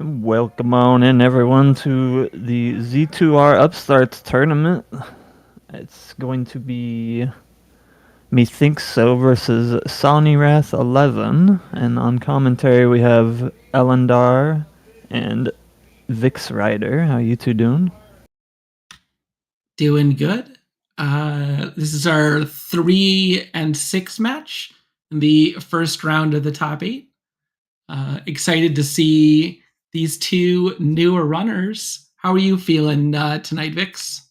Welcome on in, everyone, to the Z2R Upstarts tournament. It's going to be methinkso versus Sawneyrath11, and on commentary we have Elendar and Vix Rider. How you two doing? Doing good. This is our 3 and 6 match in the first round of the top 8. Excited to see these two newer runners. How are you feeling tonight, Vix?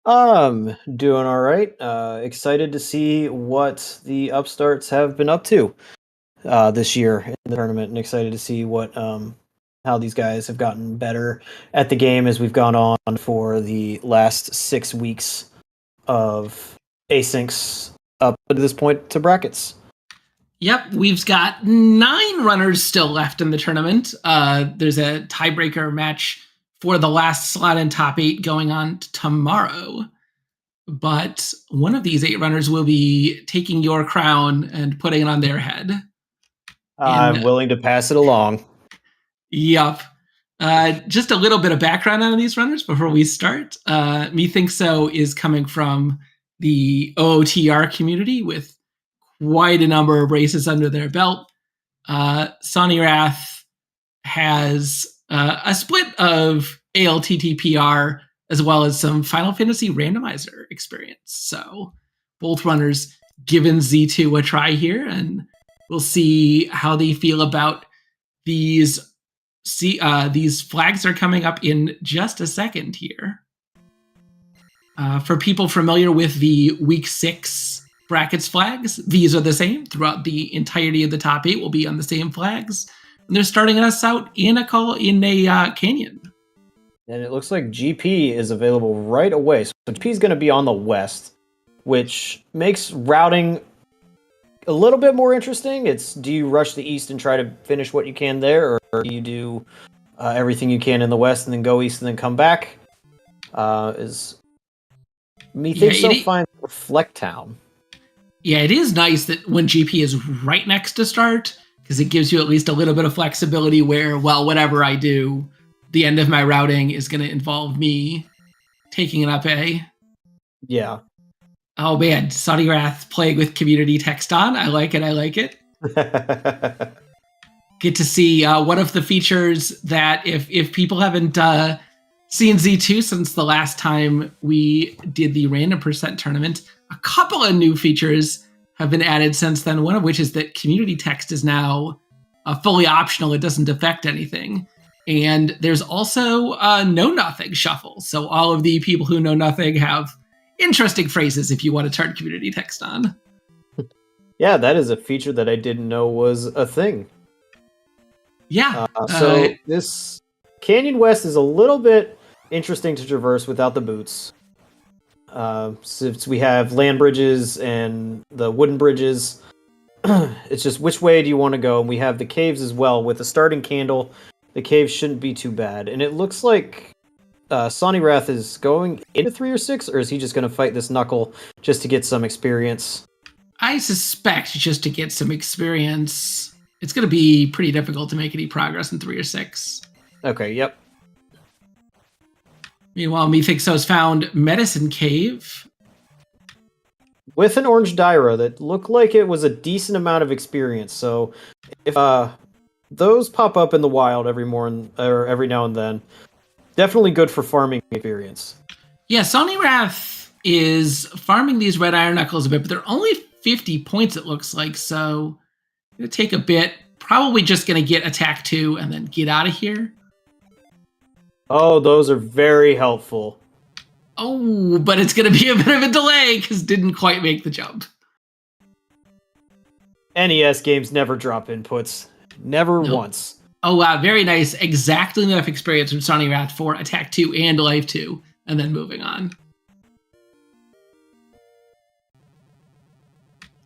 Doing all right. Excited to see what the Upstarts have been up to this year in the tournament, and excited to see what how these guys have gotten better at the game as we've gone on for the last 6 weeks of asyncs up to this point to brackets. Yep, we've got 9 runners still left in the tournament. There's a tiebreaker match for the last slot in top 8 going on tomorrow. But one of these 8 runners will be taking your crown and putting it on their head. I'm willing to pass it along. Yup. Just a little bit of background on these runners before we start. methinkso is coming from the OOTR community with quite a number of races under their belt. Sawneyrath has a split of ALTTPR as well as some Final Fantasy Randomizer experience. So both runners giving Z2 a try here, and we'll see how they feel about these. These flags are coming up in just a second here. For people familiar with the Week 6 brackets flags, these are the same throughout the entirety of the top 8 will be on the same flags. And they're starting us out in a canyon. And it looks like GP is available right away. So GP is going to be on the west, which makes routing a little bit more interesting. It's, do you rush the east and try to finish what you can there, or do you do everything you can in the west and then go east and then come back? Is methinkso find Reflect Town. Yeah, it is nice that when GP is right next to start, because it gives you at least a little bit of flexibility where, well, whatever I do, the end of my routing is going to involve me taking it up A. Yeah. Oh man, Sawneyrath playing with community text on. I like it. Get to see one of the features that if people haven't seen Z2 since the last time we did the random percent tournament, a couple of new features have been added since then, one of which is that community text is now fully optional. It doesn't affect anything. And there's also know nothing shuffle. So all of the people who know nothing have interesting phrases if you want to turn community text on. Yeah, that is a feature that I didn't know was a thing. Yeah. So this Canyon West is a little bit interesting to traverse without the boots. Since we have land bridges and the wooden bridges, it's just which way do you want to go? And we have the caves as well. With a starting candle, the caves shouldn't be too bad. And it looks like Sawneyrath is going into 3 or 6, or is he just going to fight this knuckle just to get some experience? I suspect just to get some experience. It's going to be pretty difficult to make any progress in 3 or 6. Okay, yep. Meanwhile, methinkso's found Medicine Cave. With an orange Dyra that looked like it was a decent amount of experience. So if those pop up in the wild every now and then, definitely good for farming experience. Yeah, Sawneyrath is farming these red iron knuckles a bit, but they're only 50 points, it looks like. So going to take a bit. Probably just going to get attack 2 and then get out of here. Oh, those are very helpful. Oh, but it's going to be a bit of a delay because didn't quite make the jump. NES games never drop inputs. Never once. Oh, wow. Very nice. Exactly enough experience from Sawneyrath for attack 2 and life 2, and then moving on.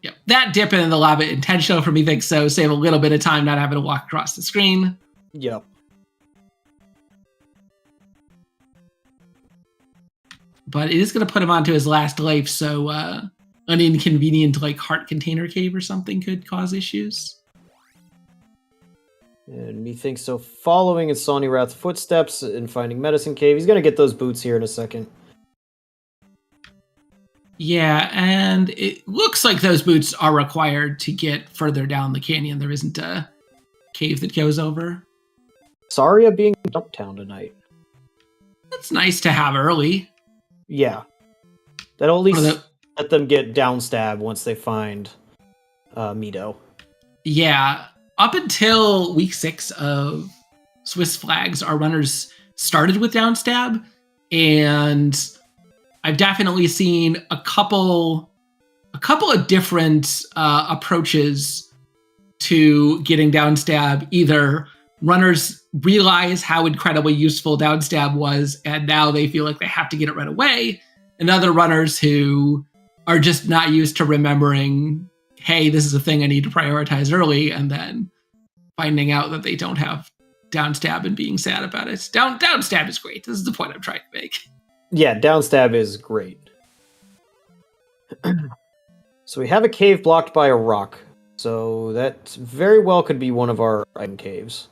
Yep. That dip in the lava intentional for methinkso. Save a little bit of time not having to walk across the screen. Yep. But it is going to put him onto his last life, so an inconvenient heart container cave or something could cause issues. And methinks so, following in Sawneyrath's footsteps and finding Medicine Cave. He's going to get those boots here in a second. Yeah, and it looks like those boots are required to get further down the canyon. There isn't a cave that goes over. Saria being Dump Town tonight. That's nice to have early. Yeah. That'll at least let them get downstab once they find Mido. Yeah. Up until week 6 of Swiss Flags, our runners started with downstab, and I've definitely seen a couple of different approaches to getting downstab. Either runners realize how incredibly useful downstab was, and now they feel like they have to get it right away, and other runners who are just not used to remembering, hey, this is a thing I need to prioritize early, and then finding out that they don't have downstab and being sad about it. Downstab is great. This is the point I'm trying to make. Yeah, downstab is great. So we have a cave blocked by a rock. So that very well could be one of our item caves.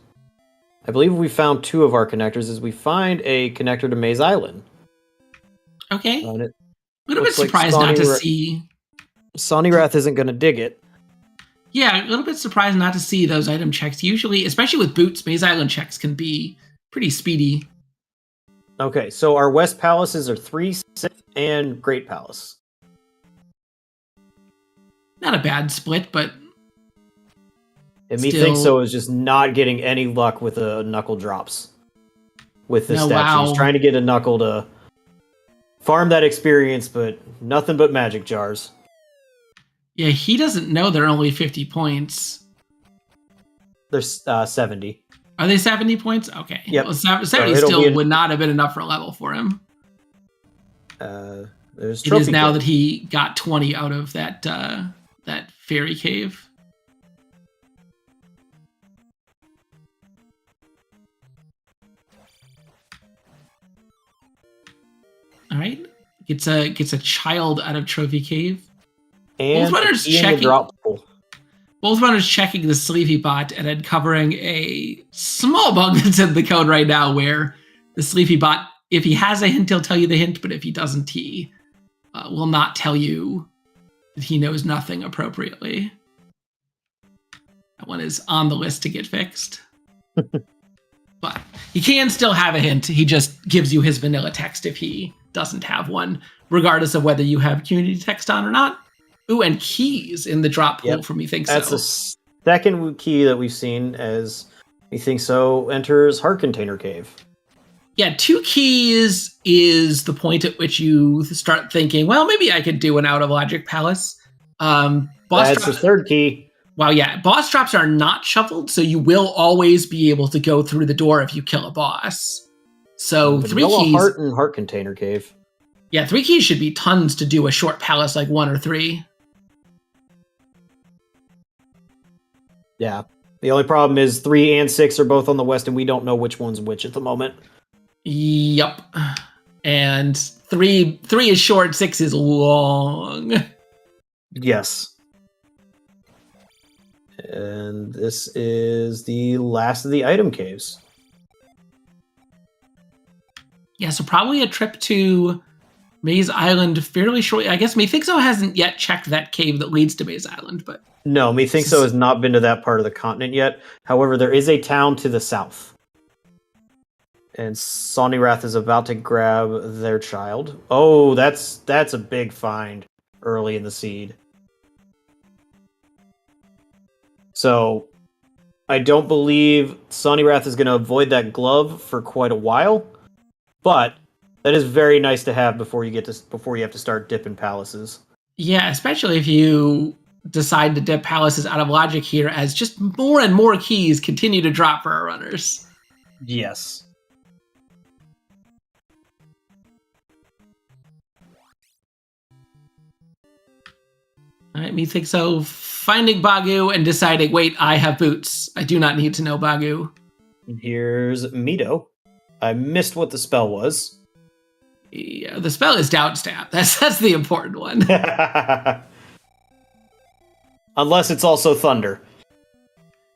I believe we found 2 of our connectors as we find a connector to Maze Island. Okay. And it A little bit looks like surprised not to see. Sawneyrath isn't going to dig it. Yeah, a little bit surprised not to see those item checks. Usually, especially with boots, Maze Island checks can be pretty speedy. Okay, so our West Palaces are 3, 6, and Great Palace. Not a bad split, but And still... methinks so is just not getting any luck with the knuckle drops. With the statue. Wow. He's trying to get a knuckle to farm that experience, but nothing but magic jars. Yeah, he doesn't know they're only 50 points. They're 70. Are they 70 points? Okay. Yep. Well, 70 So still would not have been enough for a level for him. There's It is now cave. that he got 20 out of that that fairy cave. All right. Gets a child out of Trophy Cave. And Both runners in the checking. drop pool. Both runners checking the Sleepy Bot and uncovering a small bug that's in the code right now, where the Sleepy Bot, if he has a hint, he'll tell you the hint, but if he doesn't, he will not tell you that he knows nothing appropriately. That one is on the list to get fixed. But he can still have a hint. He just gives you his vanilla text if he doesn't have one, regardless of whether you have community text on or not. Ooh, and keys in the drop pool for methinkso. That's the second key that we've seen as methinkso enters Heart Container Cave. Yeah, 2 keys is the point at which you start thinking, well, maybe I could do an Out of Logic Palace. Boss That's drops, the 3rd key. well, yeah, boss drops are not shuffled, so you will always be able to go through the door if you kill a boss. So 3 keys. Heart and Heart Container Cave. Yeah, 3 keys should be tons to do a short palace like 1 or 3. Yeah. The only problem is 3 and 6 are both on the west, and we don't know which one's which at the moment. Yep. And 3 is short, 6 is long. Yes. And this is the last of the item caves. Yeah, so probably a trip to Maze Island fairly shortly. I guess methinkso hasn't yet checked that cave that leads to Maze Island, but... No, methinkso has not been to that part of the continent yet. However, there is a town to the south. And Sawneyrath is about to grab their child. Oh, that's a big find early in the seed. So, I don't believe Sawneyrath is going to avoid that glove for quite a while, but that is very nice to have before you have to start dipping palaces. Yeah, especially if you decide to dip palaces out of logic here, as just more and more keys continue to drop for our runners. Yes. All right, methinkso finding Bagu and deciding, wait, I have boots. I do not need to know Bagu. Here's Mido. I missed what the spell was. Yeah, the spell is Downstab. That's the important one. Unless it's also Thunder.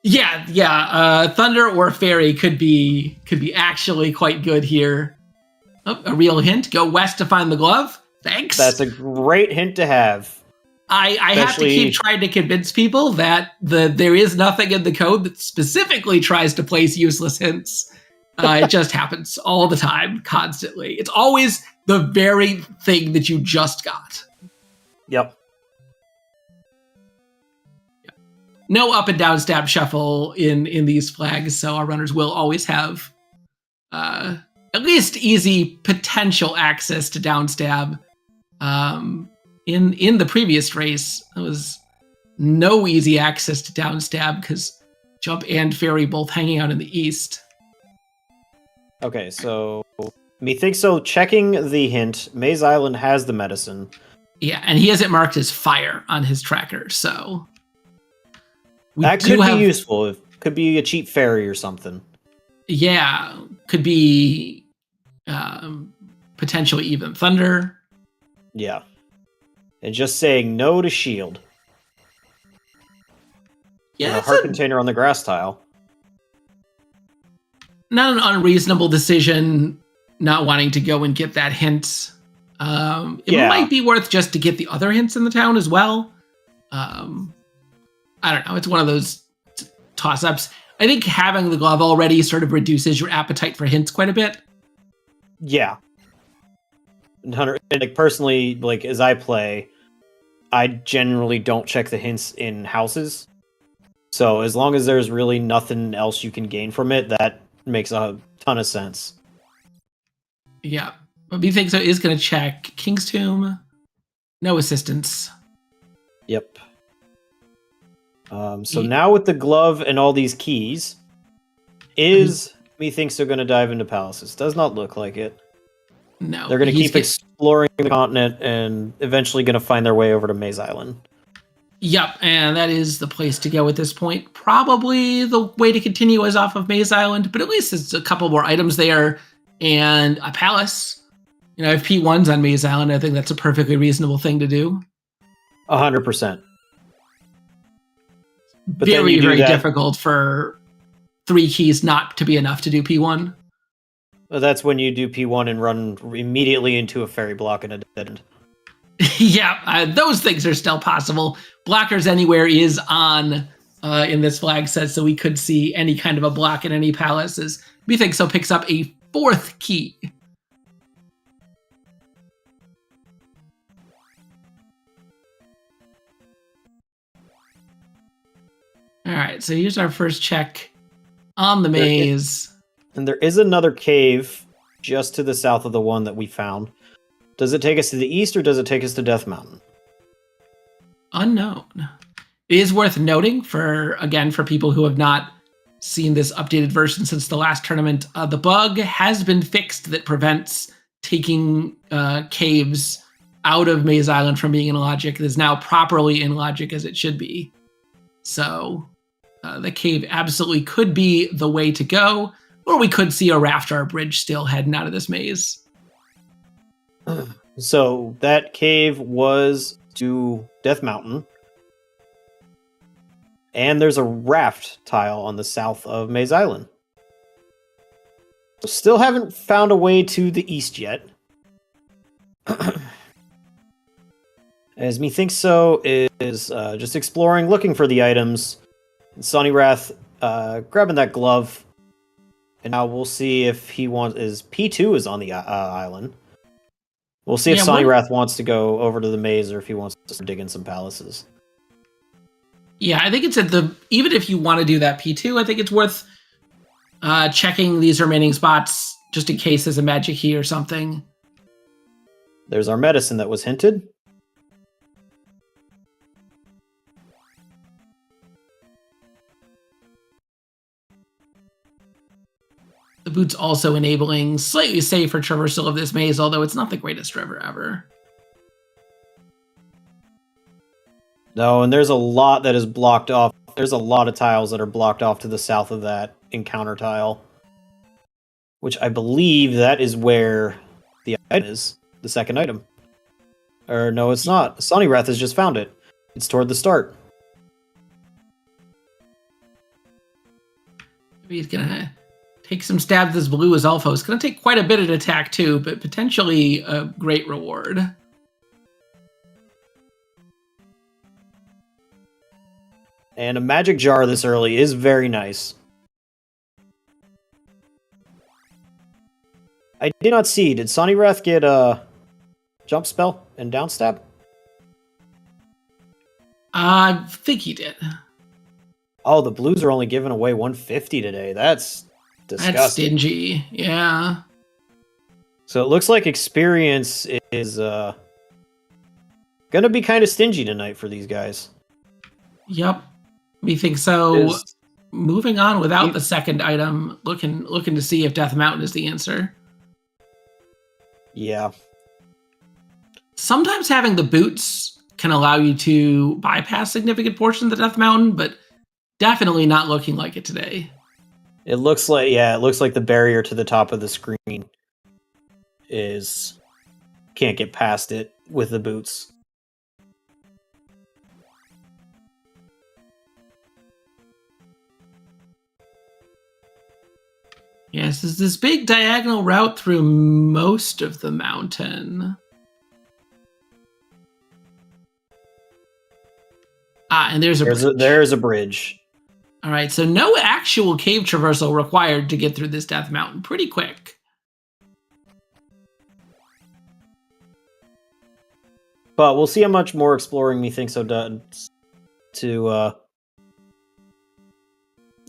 Yeah. Thunder or Fairy could be actually quite good here. Oh, a real hint: go west to find the glove. Thanks. That's a great hint to have. I have to keep trying to convince people that there is nothing in the code that specifically tries to place useless hints. It just happens all the time, constantly. It's always the very thing that you just got. Yep. No up and down stab shuffle in these flags, so our runners will always have at least easy potential access to down stab. In the previous race, there was no easy access to down stab because Jump and Fairy both hanging out in the east. Okay, so methinkso checking the hint. Maze Island has the medicine. Yeah, and he has it marked as fire on his tracker, so that could be useful. It could be a cheap fairy or something. Yeah, could be potentially even thunder. Yeah. And just saying no to shield. Yeah, and a heart container on the grass tile. Not an unreasonable decision, not wanting to go and get that hint. It might be worth just to get the other hints in the town as well. I don't know. It's one of those toss-ups. I think having the glove already sort of reduces your appetite for hints quite a bit. Yeah. Like personally, like as I play, I generally don't check the hints in houses. So as long as there's really nothing else you can gain from it, that makes a ton of sense. Yeah. But methinkso is going to check King's Tomb. No assistance. Yep. So now with the glove and all these keys, is methinkso going to dive into palaces? Does not look like it. No. They're going to keep exploring the continent and eventually going to find their way over to Maze Island. Yep, and that is the place to go at this point. Probably the way to continue is off of Maze Island, but at least it's a couple more items there and a palace. You know, if P1's on Maze Island, I think that's a perfectly reasonable thing to do. 100%. But very difficult for 3 keys not to be enough to do P1. Well, that's when you do P1 and run immediately into a fairy block and a dead end. Yeah, those things are still possible. Blockers anywhere is on in this flag set, so we could see any kind of a block in any palace as methinkso picks up a 4th key. All right, so here's our first check on the maze. And there is another cave just to the south of the one that we found. Does it take us to the east or does it take us to Death Mountain? Unknown. It is worth noting for people who have not seen this updated version since the last tournament, the bug has been fixed that prevents taking caves out of Maze Island from being in logic. It is now properly in logic as it should be. So the cave absolutely could be the way to go, or we could see a raft or a bridge still heading out of this maze. So that cave was to Death Mountain. And there's a raft tile on the south of Maze Island. Still haven't found a way to the east yet. As methinkso is just exploring, looking for the items. And Sawneyrath grabbing that glove. And now we'll see if he wants... P2 is on the island. We'll see if Sawneyrath wants to go over to the maze or if he wants to dig in some palaces. Yeah, I think it's even if you want to do that P2, I think it's worth checking these remaining spots just in case there's a magic key or something. There's our medicine that was hinted. The boot's also enabling slightly safer traversal of this maze, although it's not the greatest river ever. No, and there's a lot that is blocked off. There's a lot of tiles that are blocked off to the south of that encounter tile. Which I believe that is where the item is. The second item. Or no, it's not. Sawneyrath has just found it. It's toward the start. He's gonna take some stabs at this blue as Elfo. It's gonna take quite a bit of attack too, but potentially a great reward. And a magic jar this early is very nice. I did not see. Did Sawneyrath get a jump spell and down stab? I think he did. Oh, the blues are only giving away 150 today. That's disgusting. That's stingy. Yeah. So it looks like experience is going to be kind of stingy tonight for these guys. Yep. methinkso. Moving on without the second item, looking to see if Death Mountain is the answer. Yeah. Sometimes having the boots can allow you to bypass significant portions of the Death Mountain, but definitely not looking like it today. It looks like the barrier to the top of the screen can't get past it with the boots. Yes, there's this big diagonal route through most of the mountain. And there's a bridge. There's a bridge. All right, so no actual cave traversal required to get through this Death Mountain. Pretty quick. But we'll see how much more exploring methinkso does to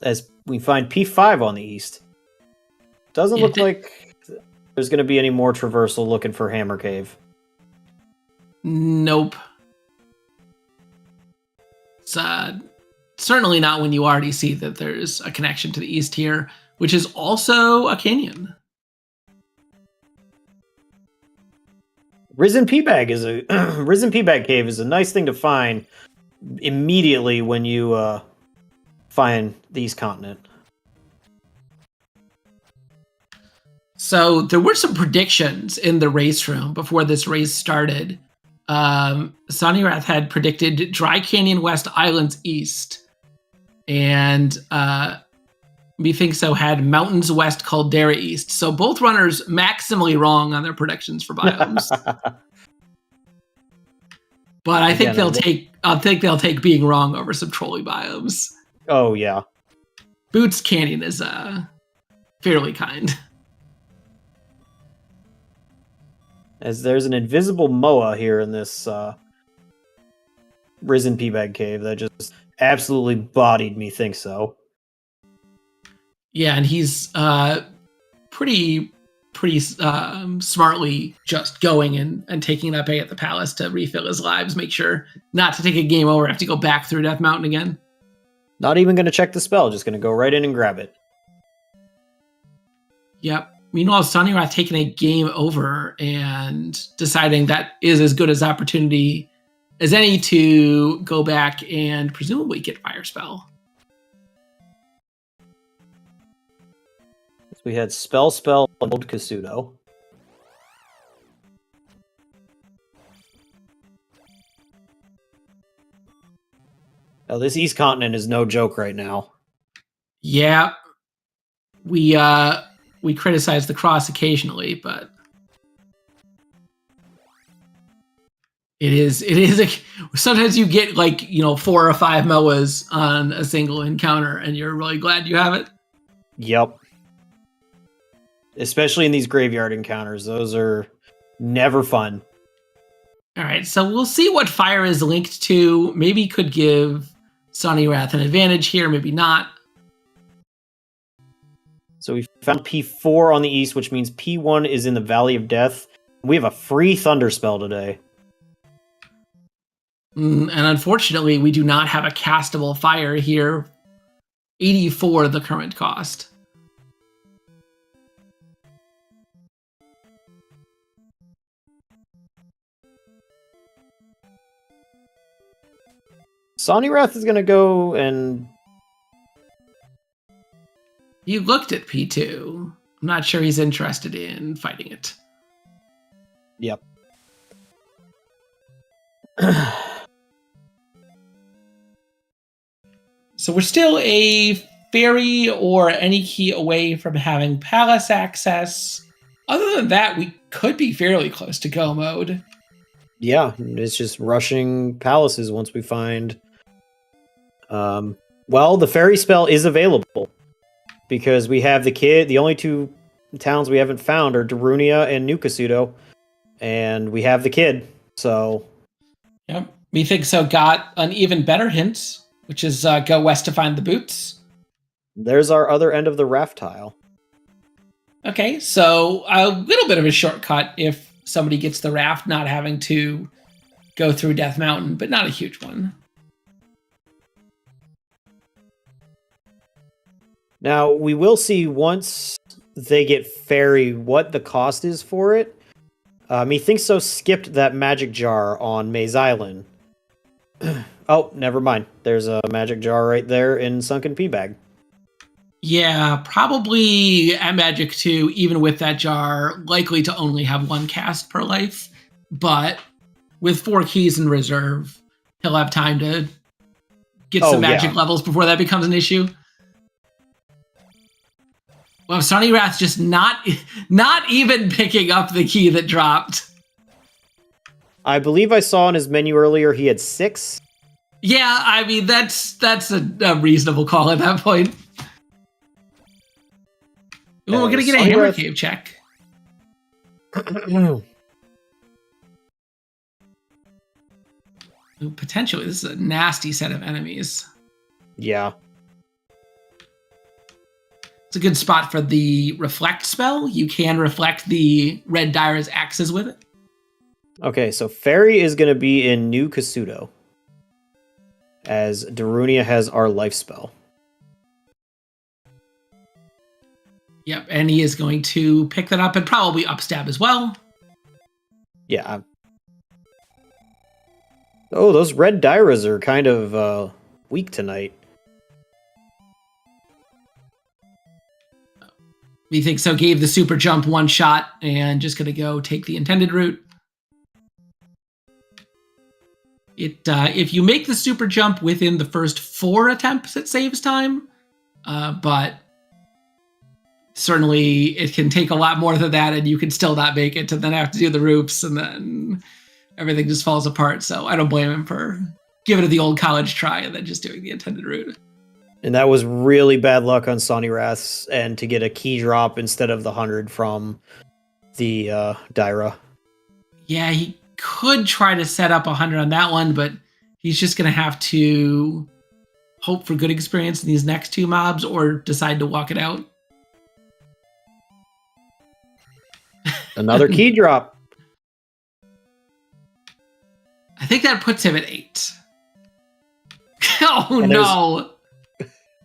as we find P5 on the east. Doesn't look like there's going to be any more traversal looking for Hammer Cave. Nope. It's certainly not when you already see that there's a connection to the east here, which is also a canyon. Risen Peabag Cave is a nice thing to find immediately when you find the East Continent. So there were some predictions in the race room before this race started. Sawneyrath had predicted Dry Canyon West, Islands East, and methinkso had Mountains West, Caldera East. So both runners maximally wrong on their predictions for biomes. But I think they'll take being wrong over some trolley biomes. Oh yeah, Boots Canyon is fairly kind. As there's an invisible Moa here in this Risen Peabag Cave that just absolutely bodied methinkso. Yeah, and he's pretty smartly just going and taking that bay at the palace to refill his lives, make sure not to take a game over, have to go back through Death Mountain again. Not even going to check the spell, just going to go right in and grab it. Yep. Meanwhile, Sawneyrath taking a game over and deciding that is as good as opportunity as any to go back and presumably get Fire Spell. We had Spell, Old Kasuto. Oh, this East Continent is no joke right now. Yeah. We criticize the cross occasionally, but it is sometimes you get 4 or 5 Moas on a single encounter and you're really glad you have it. Yep. Especially in these graveyard encounters. Those are never fun. All right, so we'll see what fire is linked to. Maybe could give Sawneyrath an advantage here, maybe not. So we found P4 on the east, which means P1 is in the Valley of Death. We have a free Thunder Spell today. And unfortunately, we do not have a castable fire here. 84 the current cost. Sawneyrath is going to go and... You looked at P2. I'm not sure he's interested in fighting it. Yep. So we're still a ferry or any key away from having palace access. Other than that, we could be fairly close to go mode. Yeah, it's just rushing palaces once we find... well, the ferry spell is available. Because we have the kid. The only two towns we haven't found are Darunia and New Kasuto. And we have the kid, so... Yep. Methinkso got an even better hint, which is go west to find the boots. There's our other end of the raft tile. Okay, so a little bit of a shortcut if somebody gets the raft, not having to go through Death Mountain, but not a huge one. Now, we will see once they get ferry what the cost is for it. Methinkso skipped that magic jar on Maze Island. Oh, never mind. There's a magic jar right there in Sunken Pea Bag. Yeah, probably at Magic 2, even with that jar, likely to only have one cast per life. But with 4 keys in reserve, he'll have time to get some magic levels before that becomes an issue. Well, Sawneyrath just not even picking up the key that dropped. I believe I saw in his menu earlier he had 6. Yeah, I mean, that's a reasonable call at that point. Ooh, we're going to get a Hammer Cave check. Ooh, potentially, this is a nasty set of enemies. Yeah. It's a good spot for the Reflect spell. You can reflect the Red Dyra's axes with it. Okay, so Fairy is going to be in New Kasuto, as Darunia has our life spell. Yep, and he is going to pick that up and probably upstab as well. Yeah. Oh, those Red Dyras are kind of weak tonight. Methinkso gave the super jump one shot and just going to go take the intended route. If you make the super jump within the first 4 attempts, it saves time. But certainly it can take a lot more than that, and you can still not make it, and then have to do the roofs, and then everything just falls apart. So I don't blame him for giving it the old college try and then just doing the intended route. And that was really bad luck on Sawneyrath's end to get a key drop instead of the 100 from the Dyra. Yeah, he could try to set up 100 on that one, but he's just going to have to hope for good experience in these next 2 mobs or decide to walk it out. Another key drop. I think that puts him at 8. Oh, no.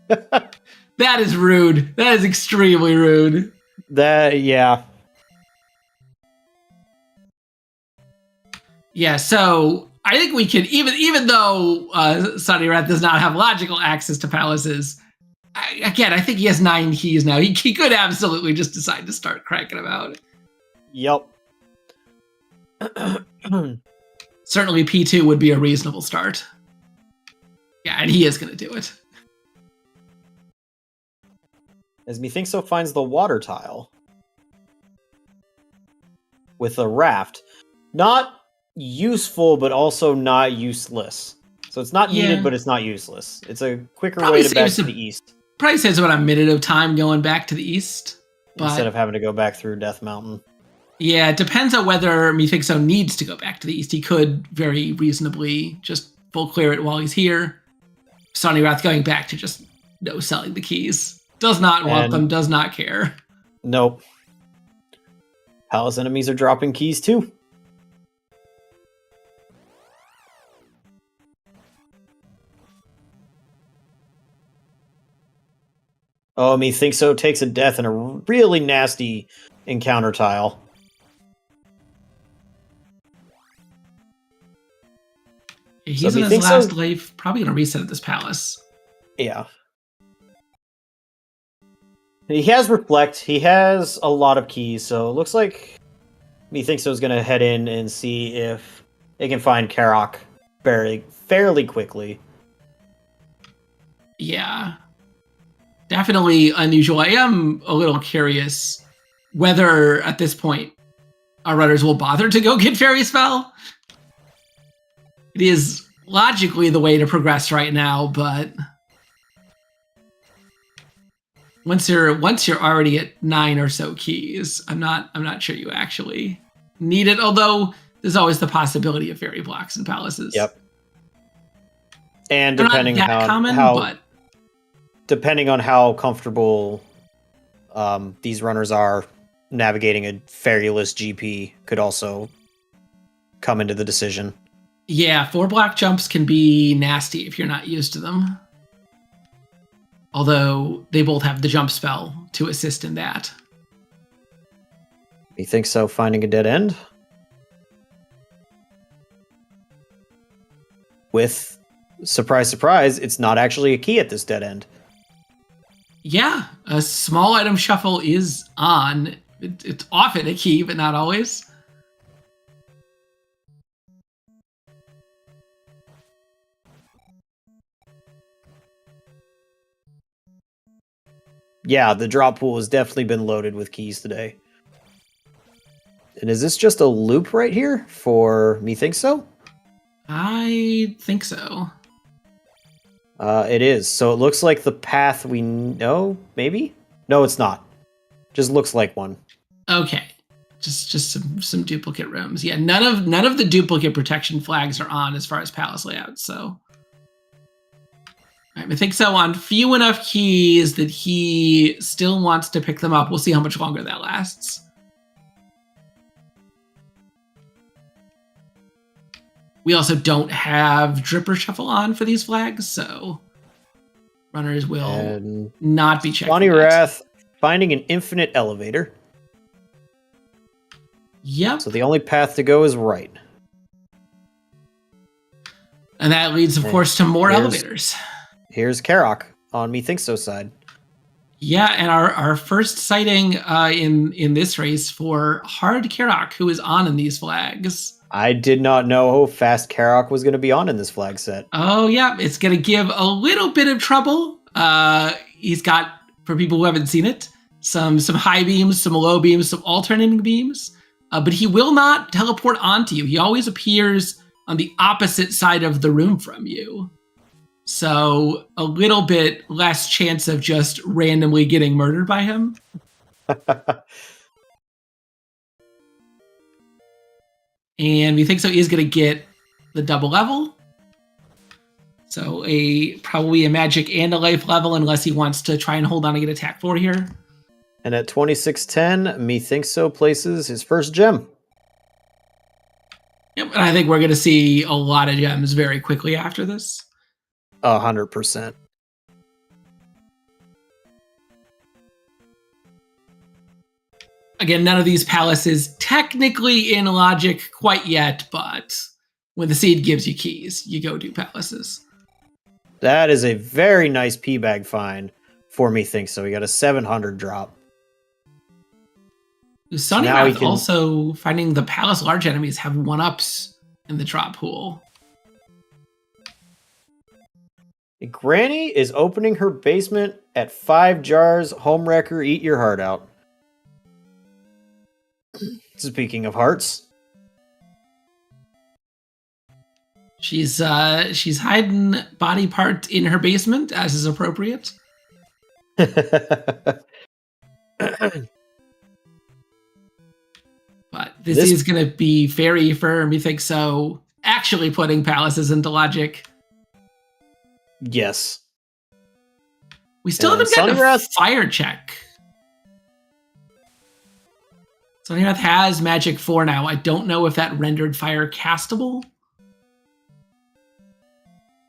That is rude. That is extremely rude. Yeah. Yeah, so I think we can, even though Sawneyrath does not have logical access to palaces, I think he has 9 keys now. He could absolutely just decide to start cranking them out. Yep. Certainly P2 would be a reasonable start. Yeah, and he is going to do it. As Methinkso finds the water tile with a raft. Not useful, but also not useless. So it's not needed, but it's not useless. It's a quicker way to back to the east. Probably saves about a minute of time going back to the east. Instead of having to go back through Death Mountain. Yeah, it depends on whether Methinkso needs to go back to the east. He could very reasonably just full clear it while he's here. Sawneyrath going back to just no selling the keys. Does not want them, does not care. Nope. Palace enemies are dropping keys too. Oh, Methinkso takes a death in a really nasty encounter tile. He's in his last life, probably going to reset at this palace. Yeah. He has Reflect. He has a lot of keys, so it looks like Methinkso is going to head in and see if they can find Karok fairly quickly. Yeah. Definitely unusual. I am a little curious whether at this point our runners will bother to go get Fairy Spell. It is logically the way to progress right now, but once you're already at 9 or so keys, I'm not sure you actually need it. Although there's always the possibility of fairy blocks and palaces. Yep. And They're depending not that on common, how but depending on how comfortable these runners are navigating a fairyless GP could also come into the decision. yeah, 4 block jumps can be nasty if you're not used to them. Although they both have the jump spell to assist in that. You think so? Finding a dead end? With, surprise, surprise, it's not actually a key at this dead end. Yeah, a small item shuffle is on. It's often a key, but not always. Yeah, the drop pool has definitely been loaded with keys today. And is this just a loop right here for methinkso? I think so. It is. So it looks like the path we know, maybe? No, it's not. Just looks like one. Okay, just some duplicate rooms. Yeah, none of the duplicate protection flags are on as far as palace layouts. So, I think so on few enough keys that he still wants to pick them up. We'll see how much longer that lasts. We also don't have Dripper Shuffle on for these flags, so runners will not be checking. Sawneyrath finding an infinite elevator. Yep. So the only path to go is right. And that leads, of course, to more elevators. Here's Karok on methinkso side. Yeah, and our first sighting in this race for Hard Karok, who is on in these flags. I did not know how fast Karok was going to be on in this flag set. Oh, yeah. It's going to give a little bit of trouble. He's got, for people who haven't seen it, some high beams, some low beams, some alternating beams. But he will not teleport onto you. He always appears on the opposite side of the room from you. So a little bit less chance of just randomly getting murdered by him. And we think so he's going to get the double level. So probably a magic and a life level unless he wants to try and hold on and get attack 4 here. And at 2610, methinkso places his first gem. Yep, and I think we're going to see a lot of gems very quickly after this. 100%. Again, none of these palaces technically in logic quite yet, but when the seed gives you keys, you go do palaces. That is a very nice P-bag find for methinkso. We got a 700 drop. Sawneyrath also finding the palace large enemies have 1-ups in the drop pool. Granny is opening her basement at 5 jars. Homewrecker, eat your heart out. Speaking of hearts, she's hiding body part in her basement as is appropriate. But this is going to be very firm. You think so? Actually putting palaces into logic. Yes. We still haven't gotten a fire check. Sawneyrath has magic 4 now. I don't know if that rendered fire castable.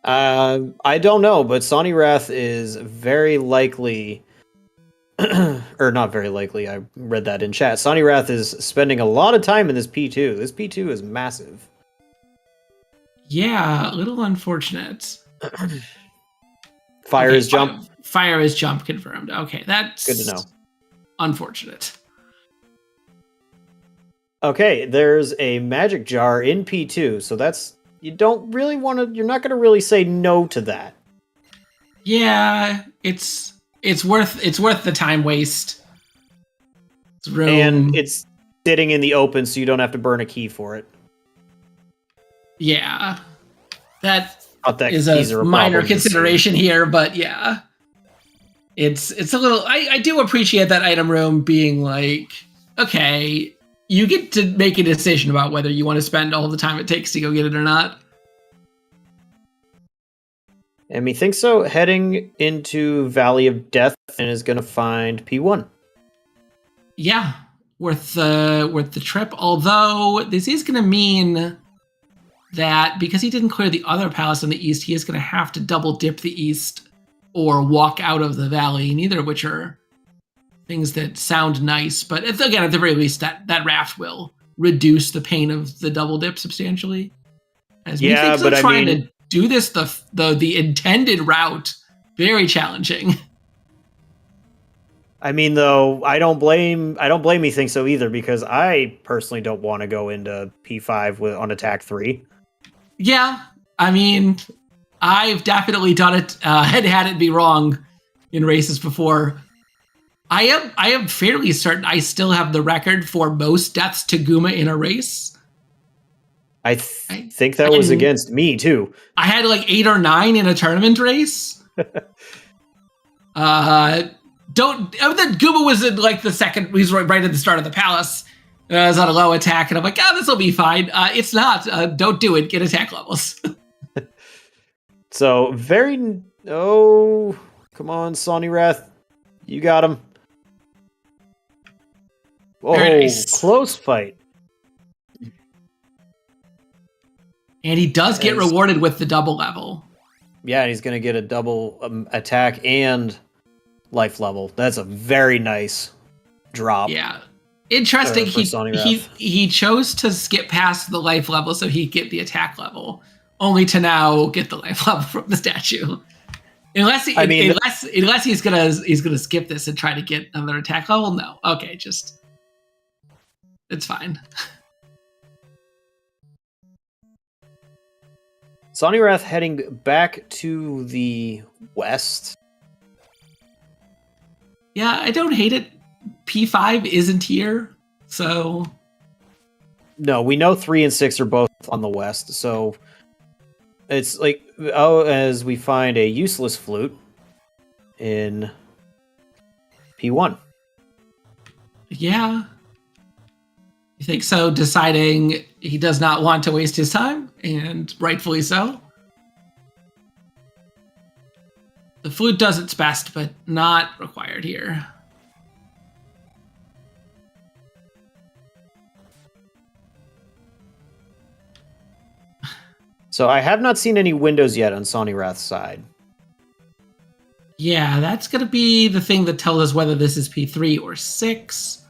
I don't know, but Sawneyrath is very likely, or not very likely, I read that in chat. Sawneyrath is spending a lot of time in this P2. This P2 is massive. Yeah, a little unfortunate. Fire is jump. Fire is jump confirmed. Okay, that's good to know. Unfortunate. Okay, there's a magic jar in P2, so that's you're not going to really say no to that. Yeah, it's it's worth the time waste. It's room. And it's sitting in the open, so you don't have to burn a key for it. Yeah, that That is keys a are minor problem consideration here, but yeah, it's a little. I do appreciate that item room being like, okay, you get to make a decision about whether you want to spend all the time it takes to go get it or not. And methinkso heading into Valley of Death and is going to find P1. Yeah, worth the trip. Although this is going to mean that because he didn't clear the other palace in the east, he is going to have to double dip the east or walk out of the valley. Neither of which are things that sound nice, but again, at the very least, that raft will reduce the pain of the double dip substantially. As Yeah, but trying to do this the intended route, very challenging. I mean, though, I don't blame methinkso either, because I personally don't want to go into P5 on attack 3. Yeah, I mean, I've definitely done it and had it be wrong in races before. I am fairly certain I still have the record for most deaths to Guma in a race. I think that was against me too. I had like 8 or 9 in a tournament race. That Guma was in like the second. He's right at the start of the palace. I was on a low attack, and I'm like, this will be fine. It's not. Don't do it. Get attack levels. So come on, Sawneyrath, you got him. Oh, nice. Close fight. And he does get rewarded with the double level. Yeah, and he's going to get a double attack and life level. That's a very nice drop. Yeah. Interesting. He chose to skip past the life level so he'd get the attack level, only to now get the life level from the statue. Unless he's gonna skip this and try to get another attack level. No. Okay, it's fine. Sawneyrath heading back to the west. Yeah, I don't hate it. P5 isn't here, so... No, we know 3 and 6 are both on the west, so... It's like, as we find a useless flute in P1. Yeah. You think so? Deciding he does not want to waste his time, and rightfully so. The flute does its best, but not required here. So I have not seen any windows yet on Sawneyrath's side. Yeah, that's going to be the thing that tells us whether this is P3 or 6.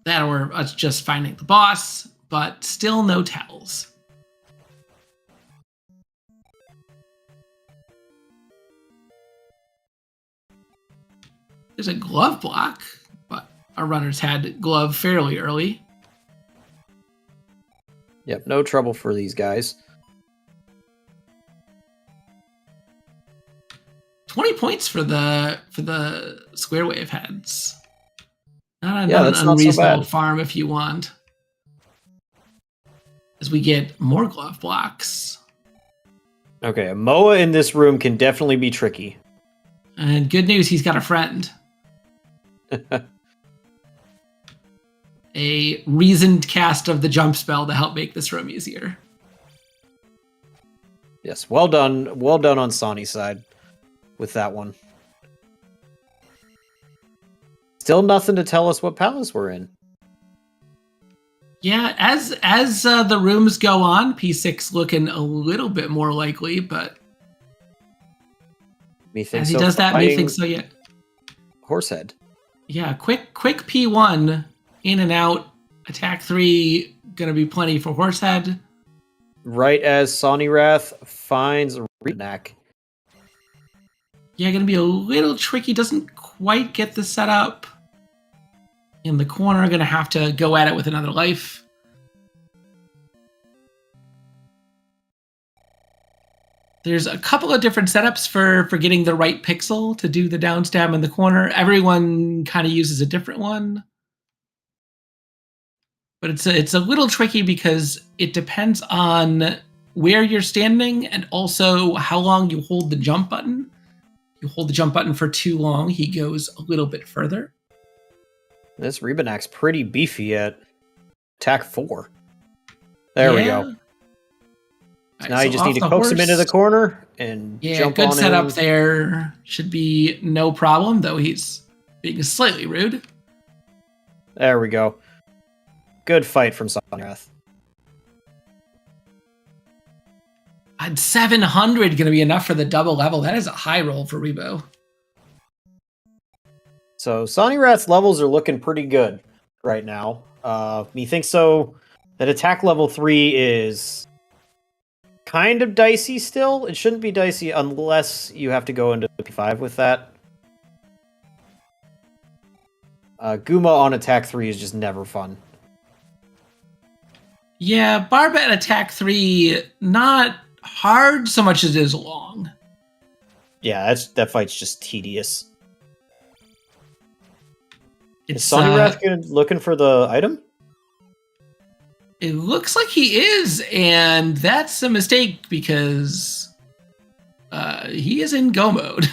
That or us just finding the boss, but still no tells. There's a glove block, but our runners had glove fairly early. Yep, no trouble for these guys. 20 points for the square wave heads. Not that's an not so unreasonable bad. farm if you want. As we get more glove blocks. Okay, a Moa in this room can definitely be tricky. And good news, he's got a friend. A reasoned cast of the jump spell to help make this room easier. Yes, well done on Sonny's side with that one. Still nothing to tell us what palace we're in. Yeah, as the rooms go on, P6 looking a little bit more likely, but methinkso as he does that, methinkso, yeah. Horsehead. Yeah, quick P1 in and out. Attack 3 gonna be plenty for Horsehead. Right as Sawneyrath finds Renack. Yeah, gonna be a little tricky. Doesn't quite get the setup. In the corner, gonna have to go at it with another life. There's a couple of different setups for getting the right pixel to do the down stab in the corner. Everyone kind of uses a different one. But it's a little tricky because it depends on where you're standing and also how long you hold the jump button. You hold the jump button for too long, he goes a little bit further. This Rebanak's pretty beefy at attack 4. There we go. So now you just need to coax him into the corner and jump on him. Good setup there. Should be no problem, though he's being slightly rude. There we go. Good fight from Sawneyrath. At 700 going to be enough for the double level. That is a high roll for Rebo. So Sawneyrath's levels are looking pretty good right now. Methinkso that attack level 3 is kind of dicey still. It shouldn't be dicey unless you have to go into P5 with that. Guma on attack 3 is just never fun. Yeah, Barba at attack 3, not hard so much as it is long. Yeah, that fight's just tedious. Is Sawneyrath looking for the item? It looks like he is, and that's a mistake because he is in go mode.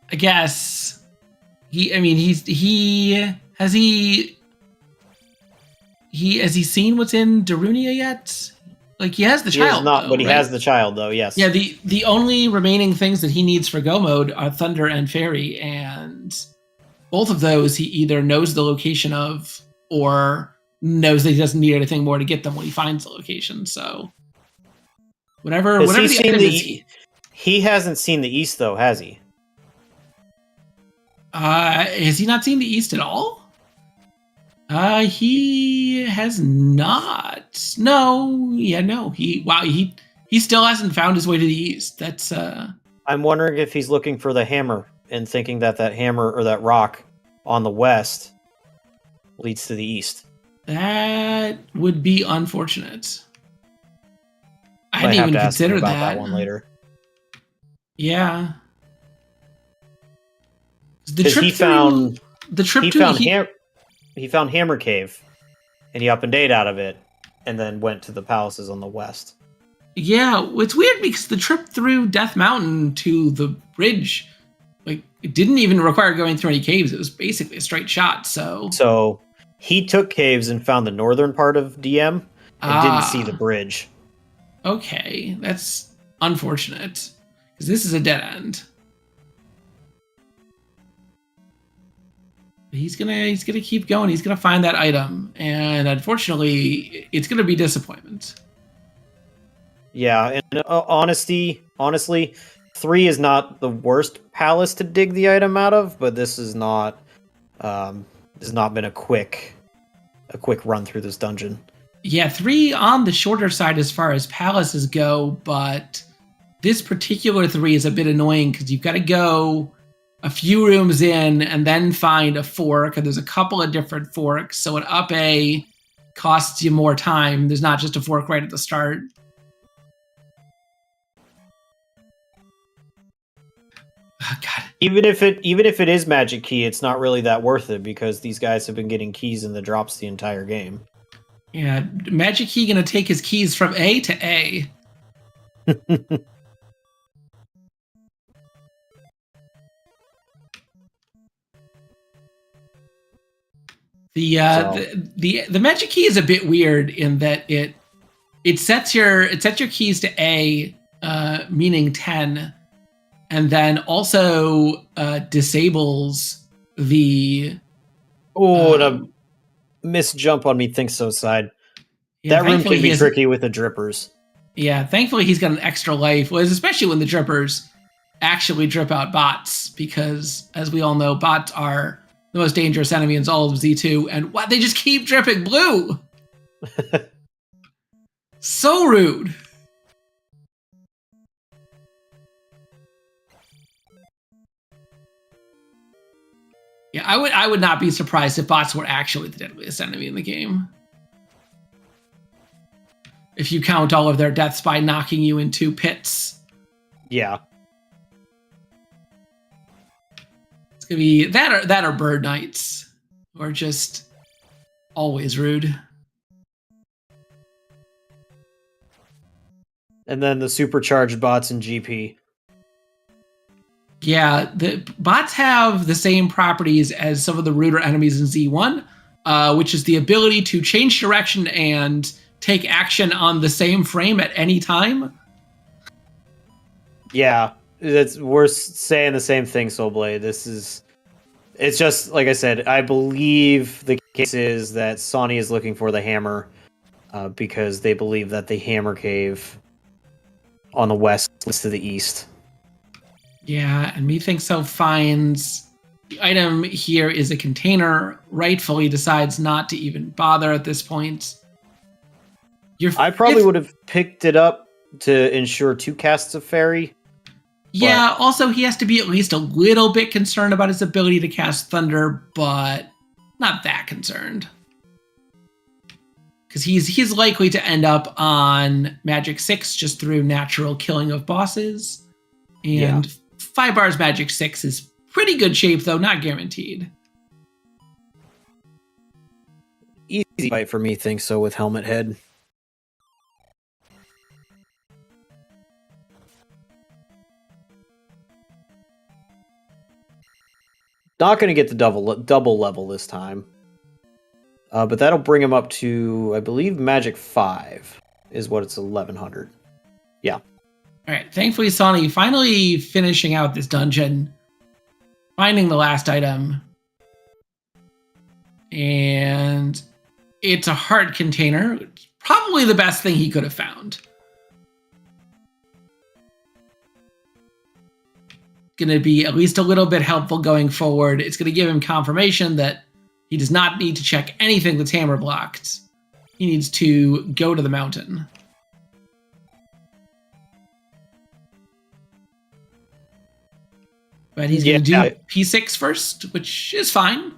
I guess has he seen what's in Darunia yet? Like he has the child. Has not, but he has the child though. Yes. Yeah. The only remaining things that he needs for go mode are Thunder and Fairy, and both of those he either knows the location of or knows that he doesn't need anything more to get them when he finds the location. So whatever the item is, he hasn't seen the east though, has he? Has he not seen the east at all? He has not. No. He still hasn't found his way to the east. That's I'm wondering if he's looking for the hammer and thinking that hammer or that rock on the west leads to the east. That would be unfortunate. I Might didn't even have to consider ask him about that. that one later. Yeah. He found Hammer Cave, and he up and date out of it, and then went to the palaces on the west. Yeah, it's weird because the trip through Death Mountain to the bridge, like, it didn't even require going through any caves. It was basically a straight shot. So he took caves and found the northern part of DM and didn't see the bridge. Okay, that's unfortunate because this is a dead end. He's gonna keep going. He's gonna find that item, and unfortunately, it's gonna be disappointment. Yeah, and honestly, 3 is not the worst palace to dig the item out of, but this is not has not been a quick run through this dungeon. Yeah, 3 on the shorter side as far as palaces go, but this particular 3 is a bit annoying because you've got to go a few rooms in and then find a fork, and there's a couple of different forks, so an up A costs you more time. There's not just a fork right at the start. Oh, God. Even if it is magic key, it's not really that worth it because these guys have been getting keys in the drops the entire game. Yeah, magic key gonna take his keys from A to A. The magic key is a bit weird in that it sets your keys to A, meaning 10, and then also disables the the miss jump on Methinkso side. Yeah, that room can be tricky with the drippers. Yeah, thankfully he's got an extra life, especially when the drippers actually drip out bots, because as we all know, bots are the most dangerous enemy in all of Z2, and what, they just keep dripping blue. So rude. Yeah, I would not be surprised if bots were actually the deadliest enemy in the game. if you count all of their deaths by knocking you into pits. Yeah. It's gonna be that or bird knights, or just always rude. And then the supercharged bots in GP. Yeah, the bots have the same properties as some of the ruder enemies in Z1, which is the ability to change direction and take action on the same frame at any time. Yeah, we're saying the same thing, Soulblade. It's just, like I said, I believe the case is that Sony is looking for the hammer because they believe that the hammer cave on the west is to the east. Yeah, and methinkso finds the item here is a container, rightfully decides not to even bother at this point. I probably would have picked it up to ensure 2 casts of fairy. Yeah, also he has to be at least a little bit concerned about his ability to cast thunder, but not that concerned. Because he's likely to end up on Magic 6 just through natural killing of bosses. And 5 bars Magic 6 is pretty good shape, though not guaranteed. Easy fight for me, think so, with Helmet Head. Not going to get the double level this time. But that'll bring him up to, I believe, Magic 5 is what it's 1100. Yeah. All right. Thankfully, Sony finally finishing out this dungeon, finding the last item. And it's a heart container. Probably the best thing he could have found. Going to be at least a little bit helpful going forward. It's going to give him confirmation that he does not need to check anything that's hammer blocked. He needs to go to the mountain. But he's going to do P6 first, which is fine.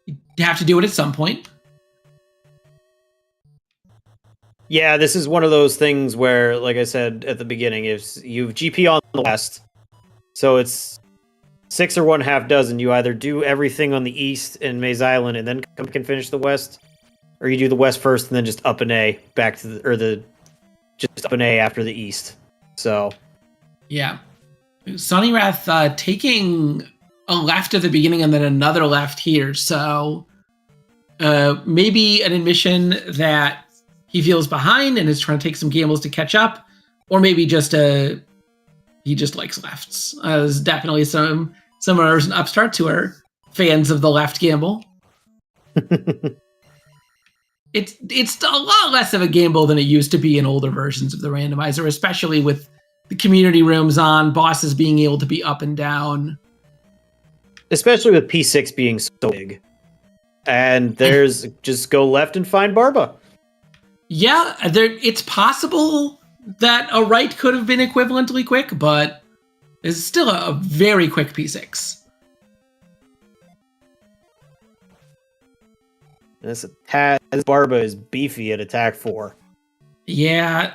You have to do it at some point. Yeah, this is one of those things where, like I said at the beginning, if you have GP on the west, so it's 6 or 1/2 dozen, you either do everything on the east in Maze Island and then can finish the west, or you do the west first and then just up an A back to just up an A after the east. So, yeah, Sawneyrath taking a left at the beginning and then another left here. So maybe an admission that he feels behind and is trying to take some gambles to catch up, or maybe just he just likes lefts. There's definitely some others in Upstarts who are fans of the left gamble. It's a lot less of a gamble than it used to be in older versions of the randomizer, especially with the community rooms on, bosses being able to be up and down. Especially with P6 being so big. And there's just go left and find Barba. Yeah, it's possible that a right could have been equivalently quick, but it's still a very quick P6. This Barba is beefy at attack 4. Yeah,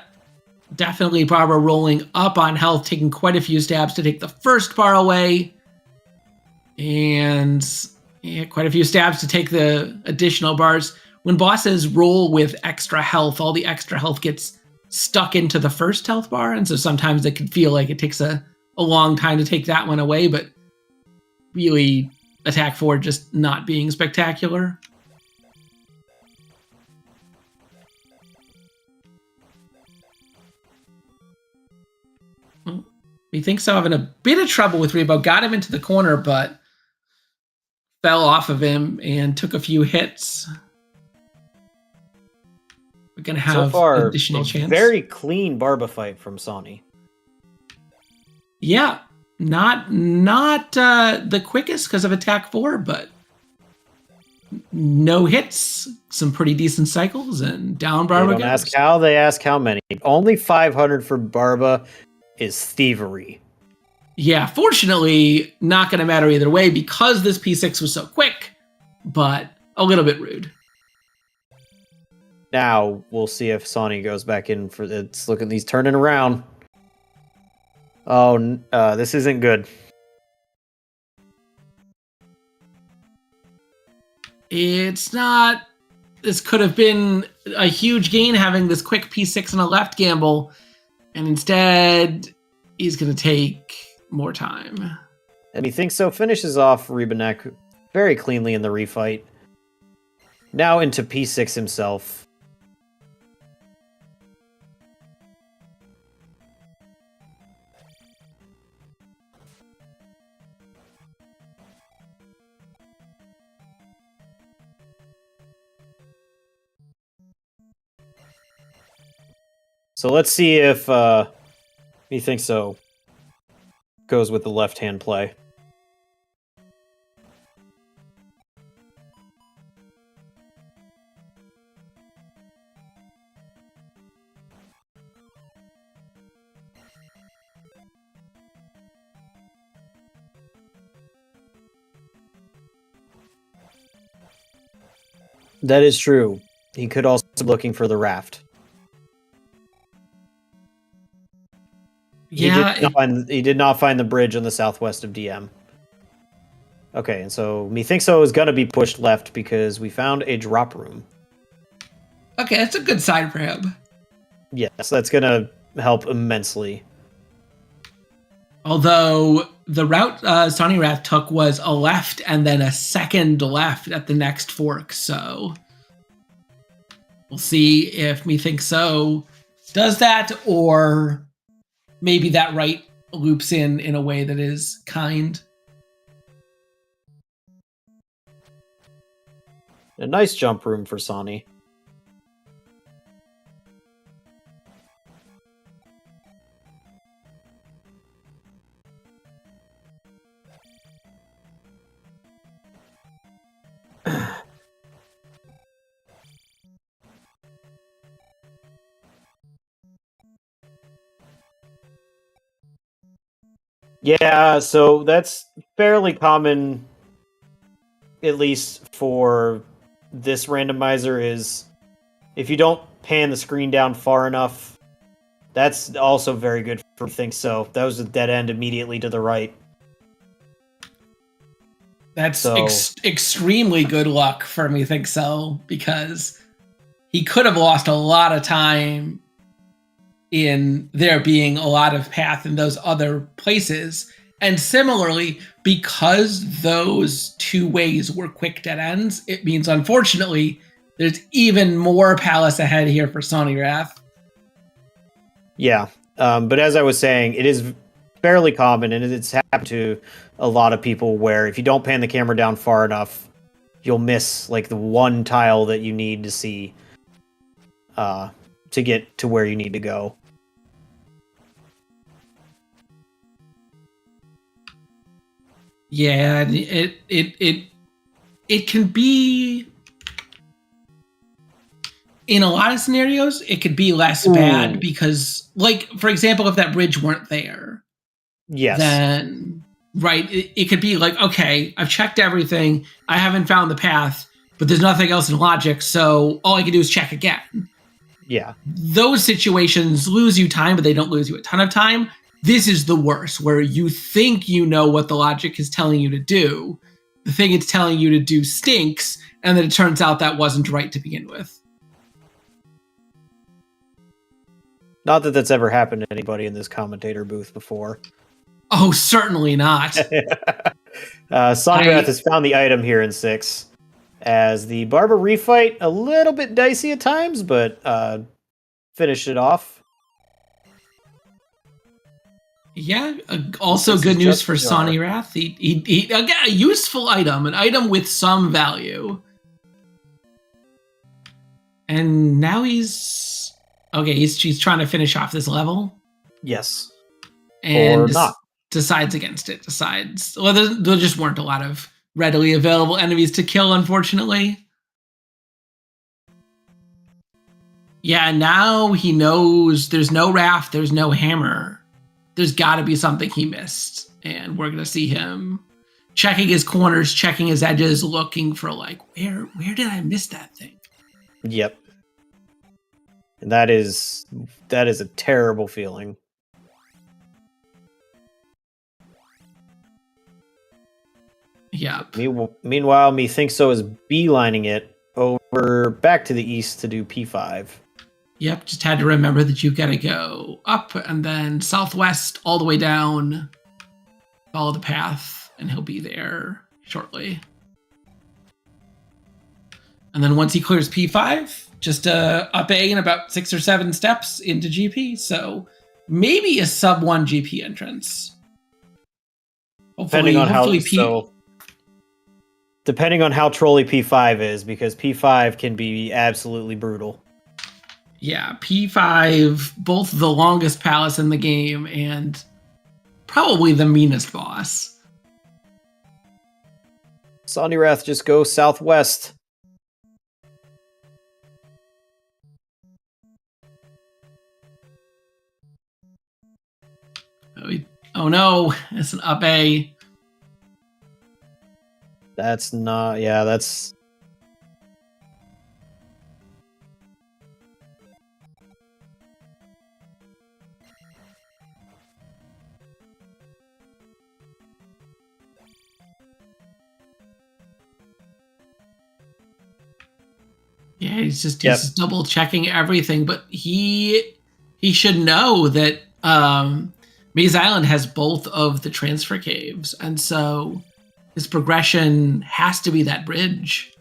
definitely Barba rolling up on health, taking quite a few stabs to take the first bar away. And quite a few stabs to take the additional bars. When bosses roll with extra health, all the extra health gets stuck into the first health bar, and so sometimes it can feel like it takes a long time to take that one away, but really attack 4 just not being spectacular. Well, methinkso having a bit of trouble with Rebo, got him into the corner, but fell off of him and took a few hits. We're going to have so far, additional chance. Very clean Barba fight from Sony. Yeah, not the quickest because of attack 4, but no hits, some pretty decent cycles, and down Barba They don't ask how, they ask how many. Only 500 for Barba is thievery. Yeah, fortunately, not going to matter either way because this P6 was so quick, but a little bit rude. Now we'll see if Sawney goes back in for it's looking. He's turning around. Oh, this isn't good. It's not. This could have been a huge gain having this quick P6 and a left gamble, and instead he's going to take more time. And methinkso finishes off Rebanek very cleanly in the refight. Now into P6 himself. So let's see if methinkso goes with the left-hand play. That is true. He could also be looking for the raft. Yeah, he did not find the bridge on the southwest of DM. Okay, and so methinkso is going to be pushed left because we found a drop room. Okay, that's a good side for him. Yes, that's going to help immensely. Although the route Sawneyrath took was a left and then a second left at the next fork, so we'll see if methinkso does that, or maybe that right loops in a way that is kind. A nice jump room for Sawney. Yeah, so that's fairly common, at least for this randomizer, is if you don't pan the screen down far enough, that's also very good for methinkso. That was a dead end immediately to the right. That's extremely good luck for methinkso, because he could have lost a lot of time in there being a lot of path in those other places. And similarly, because those two ways were quick dead ends, it means, unfortunately, there's even more palace ahead here for Sawneyrath. Yeah, but as I was saying, it is fairly common, and it's happened to a lot of people, where if you don't pan the camera down far enough, you'll miss like the one tile that you need to see to get to where you need to go. Yeah, it can be, in a lot of scenarios, it could be less bad because, like, for example, if that bridge weren't there, yes, then right, it could be like, okay, I've checked everything, I haven't found the path, but there's nothing else in logic, so all I can do is check again. Yeah, those situations lose you time, but they don't lose you a ton of time. This is the worst, where you think you know what the logic is telling you to do. The thing it's telling you to do stinks, and then it turns out that wasn't right to begin with. not that that's ever happened to anybody in this commentator booth before. Oh, certainly not. Sawneyrath has found the item here in 6. As the Barber refight, a little bit dicey at times, but finished it off. Yeah, also good news for Sawneyrath. He got a useful item, an item with some value. And now he's trying to finish off this level. Yes. And or not. Decides against it. Well, there just weren't a lot of readily available enemies to kill, unfortunately. Yeah, now he knows there's no raft, there's no hammer. There's got to be something he missed, and we're gonna see him checking his corners, checking his edges, looking for like, where did I miss that thing? Yep. And that is a terrible feeling. Yeah. Meanwhile, methinkso is beelining it over back to the east to do P5. Yep, just had to remember that you gotta go up and then southwest all the way down. Follow the path, and he'll be there shortly. And then once he clears P5, just up A in about 6 or 7 steps into GP. So maybe a sub 1 GP entrance. Depending on how trolly P5 is, because P5 can be absolutely brutal. Yeah, P5, both the longest palace in the game and probably the meanest boss. Sawneyrath just goes southwest. Oh no, it's an up A. That's not... Yeah, that's... Yeah, he's just double checking everything, but he should know that Maze Island has both of the transfer caves, and so his progression has to be that bridge.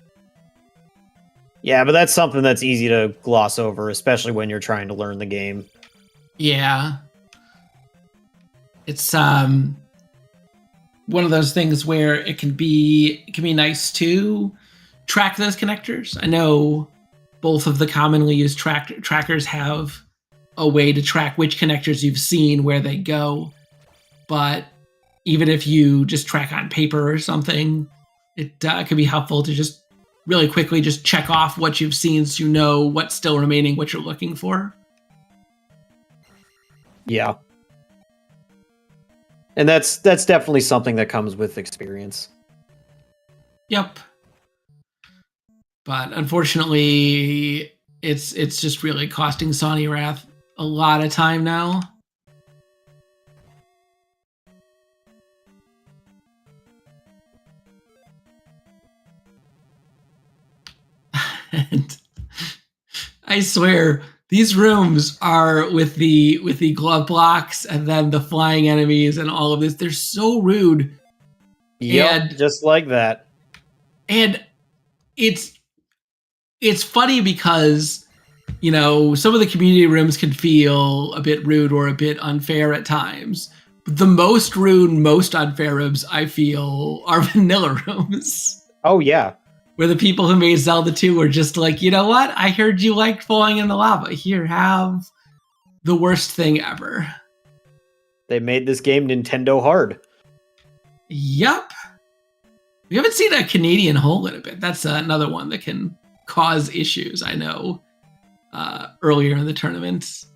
Yeah, but that's something that's easy to gloss over, especially when you're trying to learn the game. Yeah. It's one of those things where it can be nice to track those connectors. I know both of the commonly used trackers have a way to track which connectors you've seen, where they go. But even if you just track on paper or something, it can be helpful to just really quickly just check off what you've seen so you know what's still remaining, what you're looking for. Yeah. And that's definitely something that comes with experience. Yep. But unfortunately, it's just really costing Sawneyrath a lot of time now. And I swear, these rooms are with the glove blocks and then the flying enemies and all of this. They're so rude. Yep, just like that. And it's funny because, you know, some of the community rooms can feel a bit rude or a bit unfair at times. But the most rude, most unfair rooms I feel are vanilla rooms. Oh, yeah. Where the people who made Zelda 2 were just like, you know what? I heard you liked falling in the lava. Here, have the worst thing ever. They made this game Nintendo hard. Yup. We haven't seen a Canadian hole in a bit. That's another one that can cause issues, I know. Earlier in the tournament,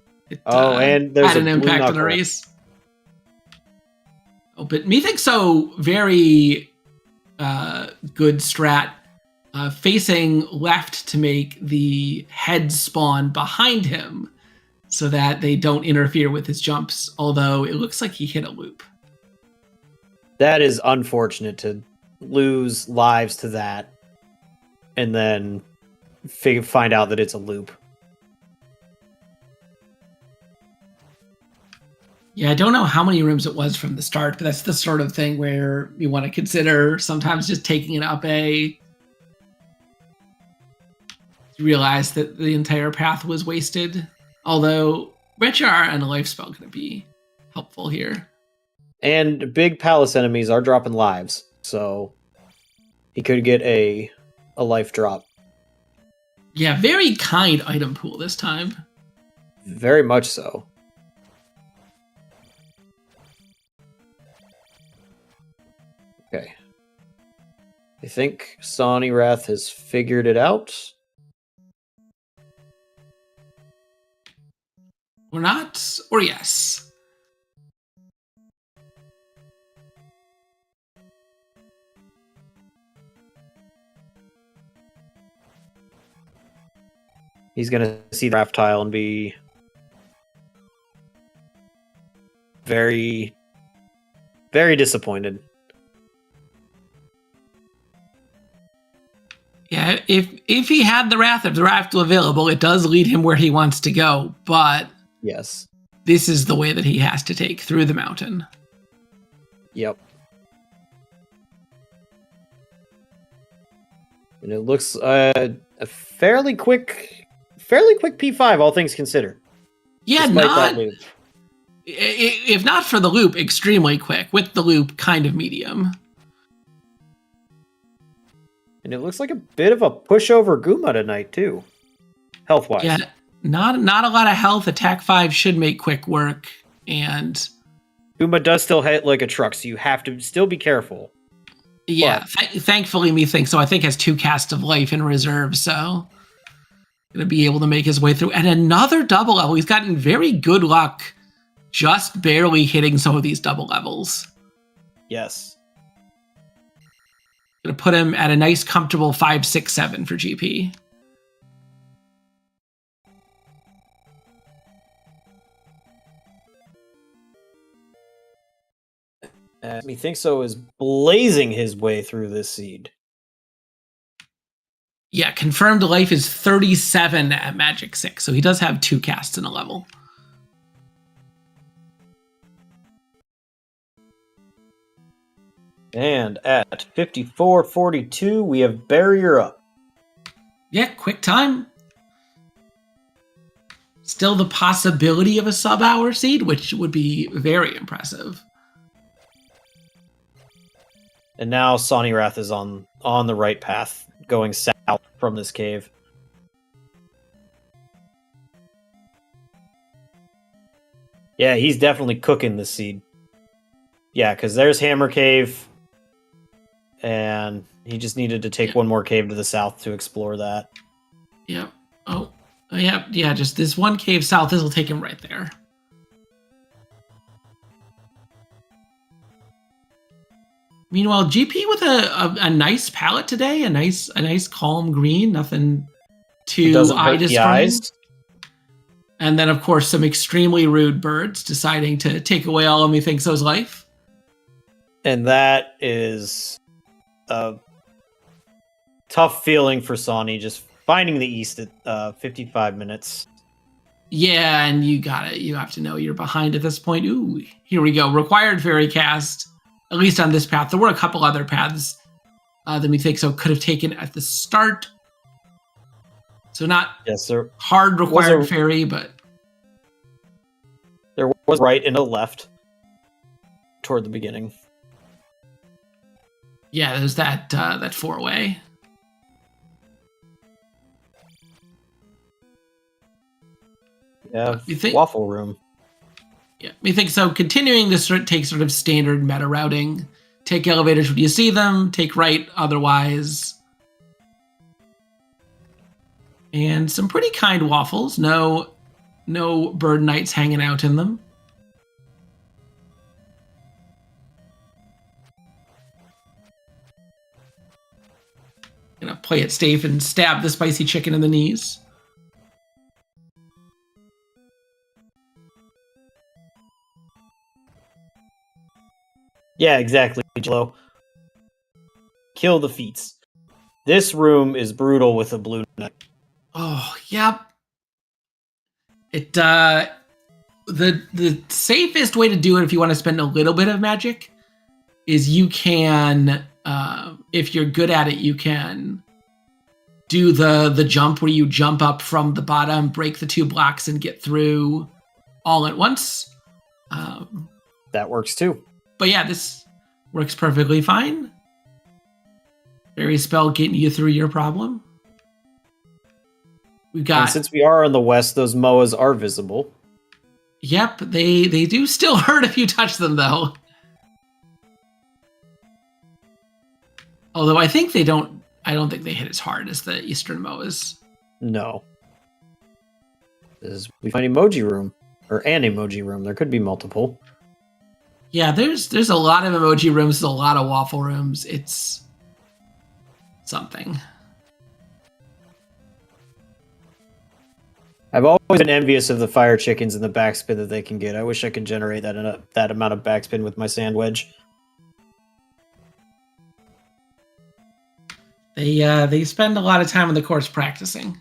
and there's had an impact on the race. Oh, but methinkso, very good strat. Facing left to make the head spawn behind him so that they don't interfere with his jumps, although it looks like he hit a loop. That is unfortunate to lose lives to that and then find out that it's a loop. Yeah, I don't know how many rooms it was from the start, but that's the sort of thing where you want to consider sometimes just taking an up A. Realize that the entire path was wasted. Although Retchar and a life spell going to be helpful here. And big palace enemies are dropping lives, so he could get a life drop. Yeah, very kind item pool this time. Very much so. Okay. I think Sawneyrath has figured it out. Or not, or yes. He's gonna see the draft tile and be very, very disappointed. Yeah, if he had the Wrath of the Raft available, it does lead him where he wants to go, but Yes. this is the way that he has to take through the mountain. Yep. And it looks a fairly quick P5, all things considered. Yeah, Despite not that loop. if not for the loop, extremely quick. With the loop, kind of medium. And it looks like a bit of a pushover Guma tonight too, health-wise. Yeah, not a lot of health. Attack 5 should make quick work, and Guma does still hit like a truck, so you have to still be careful. yeah, thankfully, methinkso I think has 2 casts of life in reserve, so gonna be able to make his way through. And another double level. He's gotten very good luck, just barely hitting some of these double levels. Yes. Gonna put him at a nice, comfortable 5, 6, 7 for GP. methinkso is blazing his way through this seed. Yeah, confirmed life is 37 at Magic 6, so he does have 2 casts in a level. And at 54-42, we have Barrier up. Yeah, quick time. Still the possibility of a sub-hour seed, which would be very impressive. And now Sawneyrath is on the right path, going south from this cave. Yeah, he's definitely cooking this seed. Yeah, because there's Hammer Cave, and he just needed to take one more cave to the south to explore that. Yep. Oh, yeah, just this one cave south. This will take him right there. Meanwhile, GP with a nice palette today, a nice calm green, nothing too eye destroying. And then, of course, some extremely rude birds deciding to take away all of methinkso's life. And that is a tough feeling for Sawney, just finding the east at 55 minutes. Yeah, and you have to know you're behind at this point. Ooh, here we go. Required fairy cast, at least on this path. There were a couple other paths that methinkso could have taken at the start. So not hard required fairy, but there was right and a left toward the beginning. Yeah, there's that 4-way. Yeah, waffle room. Yeah, methinkso continuing to take sort of standard meta routing. Take elevators when you see them. Take right otherwise. And some pretty kind waffles. No bird knights hanging out in them. Gonna play it safe and stab the spicy chicken in the knees. Yeah, exactly, Jello. Kill the feats. This room is brutal with a blue knight. Oh, yep. It the safest way to do it if you want to spend a little bit of magic is you can if you're good at it, you can do the jump where you jump up from the bottom, break the 2 blocks, and get through all at once. That works too. But yeah, this works perfectly fine. Fairy spell getting you through your problem. We've got. And since we are in the west, those MOAs are visible. Yep, they do still hurt if you touch them, though. Although I think they don't. I don't think they hit as hard as the Eastern MOAs. No. We find emoji room or an emoji room. There could be multiple. Yeah, there's a lot of emoji rooms, a lot of waffle rooms. It's something. I've always been envious of the fire chickens and the backspin that they can get. I wish I could generate that amount of backspin with my sand wedge. They spend a lot of time on the course practicing.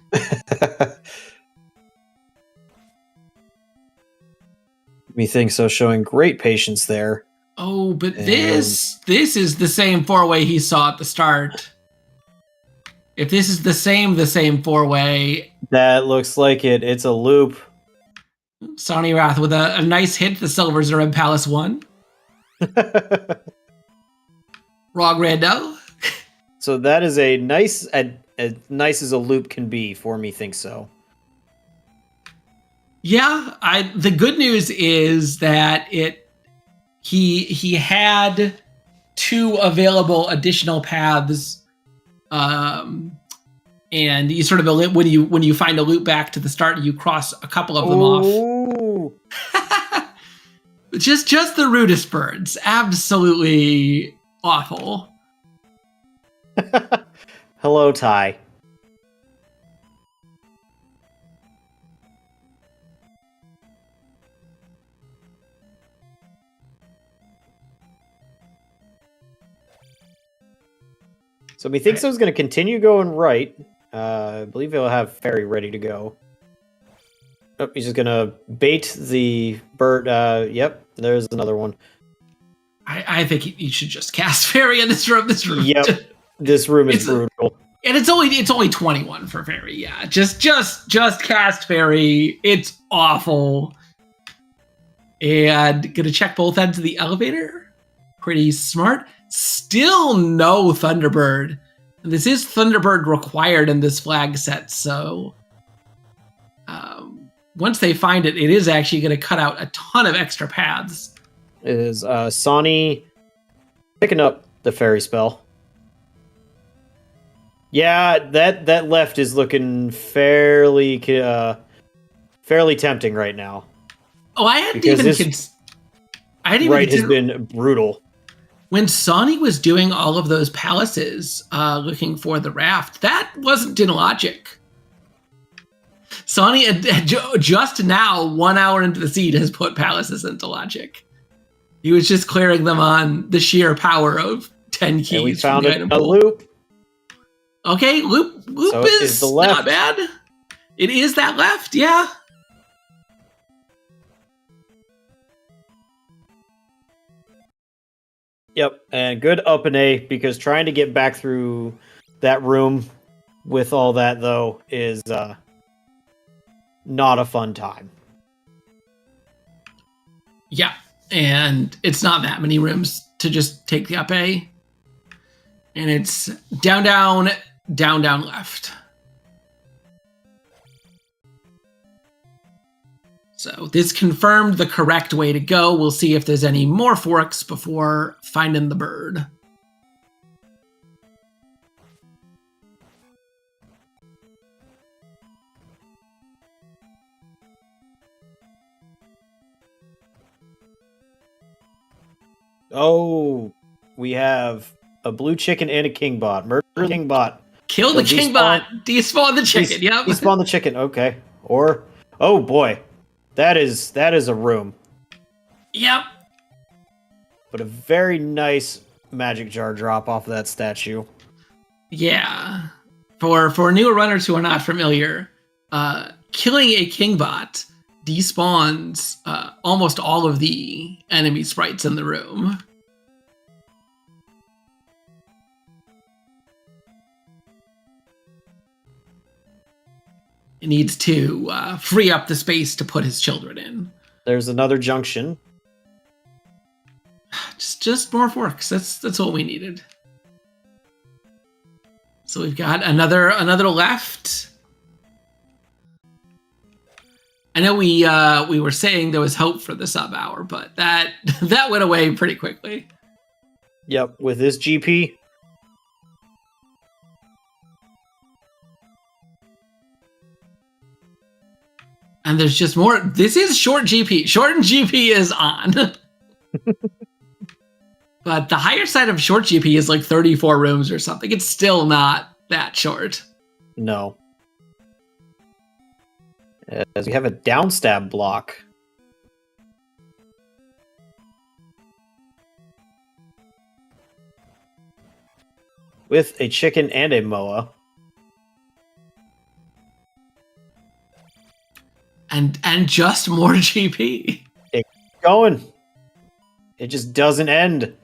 Methinkso showing great patience there. Oh, but this is the same four-way he saw at the start. If this is the same four-way... That looks like it. It's a loop. Sawneyrath with a nice hit. The Silvers are in Palace 1. Rog Rando. So that is a nice, as nice as a loop can be for Methinkso. Yeah, the good news is that he had 2 available additional paths, and you sort of when you find a loop back to the start, you cross a couple of them off. just the rudest birds, absolutely awful. Hello, Ty. So Methinkso is going to continue going right. I believe he'll have Fairy ready to go. Oh, he's just going to bait the bird. Yep, there's another one. I think you should just cast Fairy in this room. Yep, this room is brutal. And it's only 21 for Fairy. Yeah, just cast Fairy. It's awful. And gonna check both ends of the elevator. Pretty smart. Still no Thunderbird. And this is Thunderbird required in this flag set, so once they find it, it is actually going to cut out a ton of extra paths. It is Sawny picking up the fairy spell. Yeah, that left is looking fairly tempting right now. Oh, I hadn't even right has been brutal. When Sawny was doing all of those palaces, looking for the raft, that wasn't in logic. Sawny just now, 1 hour into the seed, has put palaces into logic. He was just clearing them on the sheer power of 10 keys. And we found a loop. Okay, loop so is the left. Not bad. It is that left, yeah. Yep, and good up and A, because trying to get back through that room with all that, though, is not a fun time. Yeah, and it's not that many rooms to just take the up A. And it's down, down, down, down, left. So this confirmed the correct way to go. We'll see if there's any more forks before finding the bird. Oh, we have a blue chicken and a king bot. Murder the king bot. Kill the king bot. Despawn the chicken. Yep. Despawn the chicken. Okay. Or, oh boy. That is a room. Yep. But a very nice magic jar drop off of that statue. Yeah. For newer runners who are not familiar, killing a kingbot despawns almost all of the enemy sprites in the room. He needs to free up the space to put his children in. There's another junction. Just more forks. That's what we needed. So we've got another left. I know we were saying there was hope for the sub hour, but that went away pretty quickly. Yep, with this GP. And there's just more. This is short GP. Shortened GP is on. But the higher side of short GP is like 34 rooms or something. It's still not that short. No. As we have a downstab block. With a chicken and a moa. And just more GP. It's going. It just doesn't end.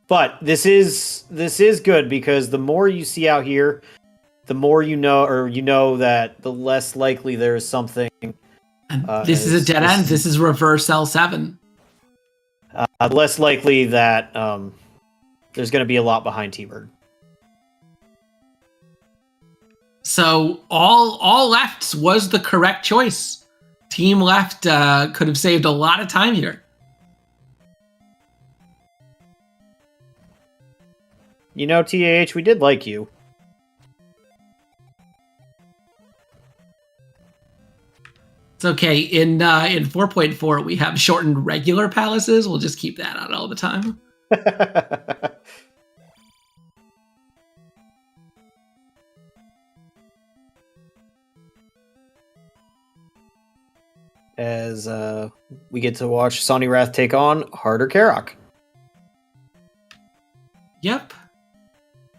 But this is good because the more you see out here, the more you know that the less likely there is something. And this is a dead end. This is reverse L7. Less likely that there's going to be a lot behind T-Bird. So all lefts was the correct choice. Team left could have saved a lot of time here. You know, TAH, we did like you. It's okay. In 4.4, we have shortened regular palaces. We'll just keep that out all the time. As we get to watch Sawneyrath take on Harder Karok. Yep.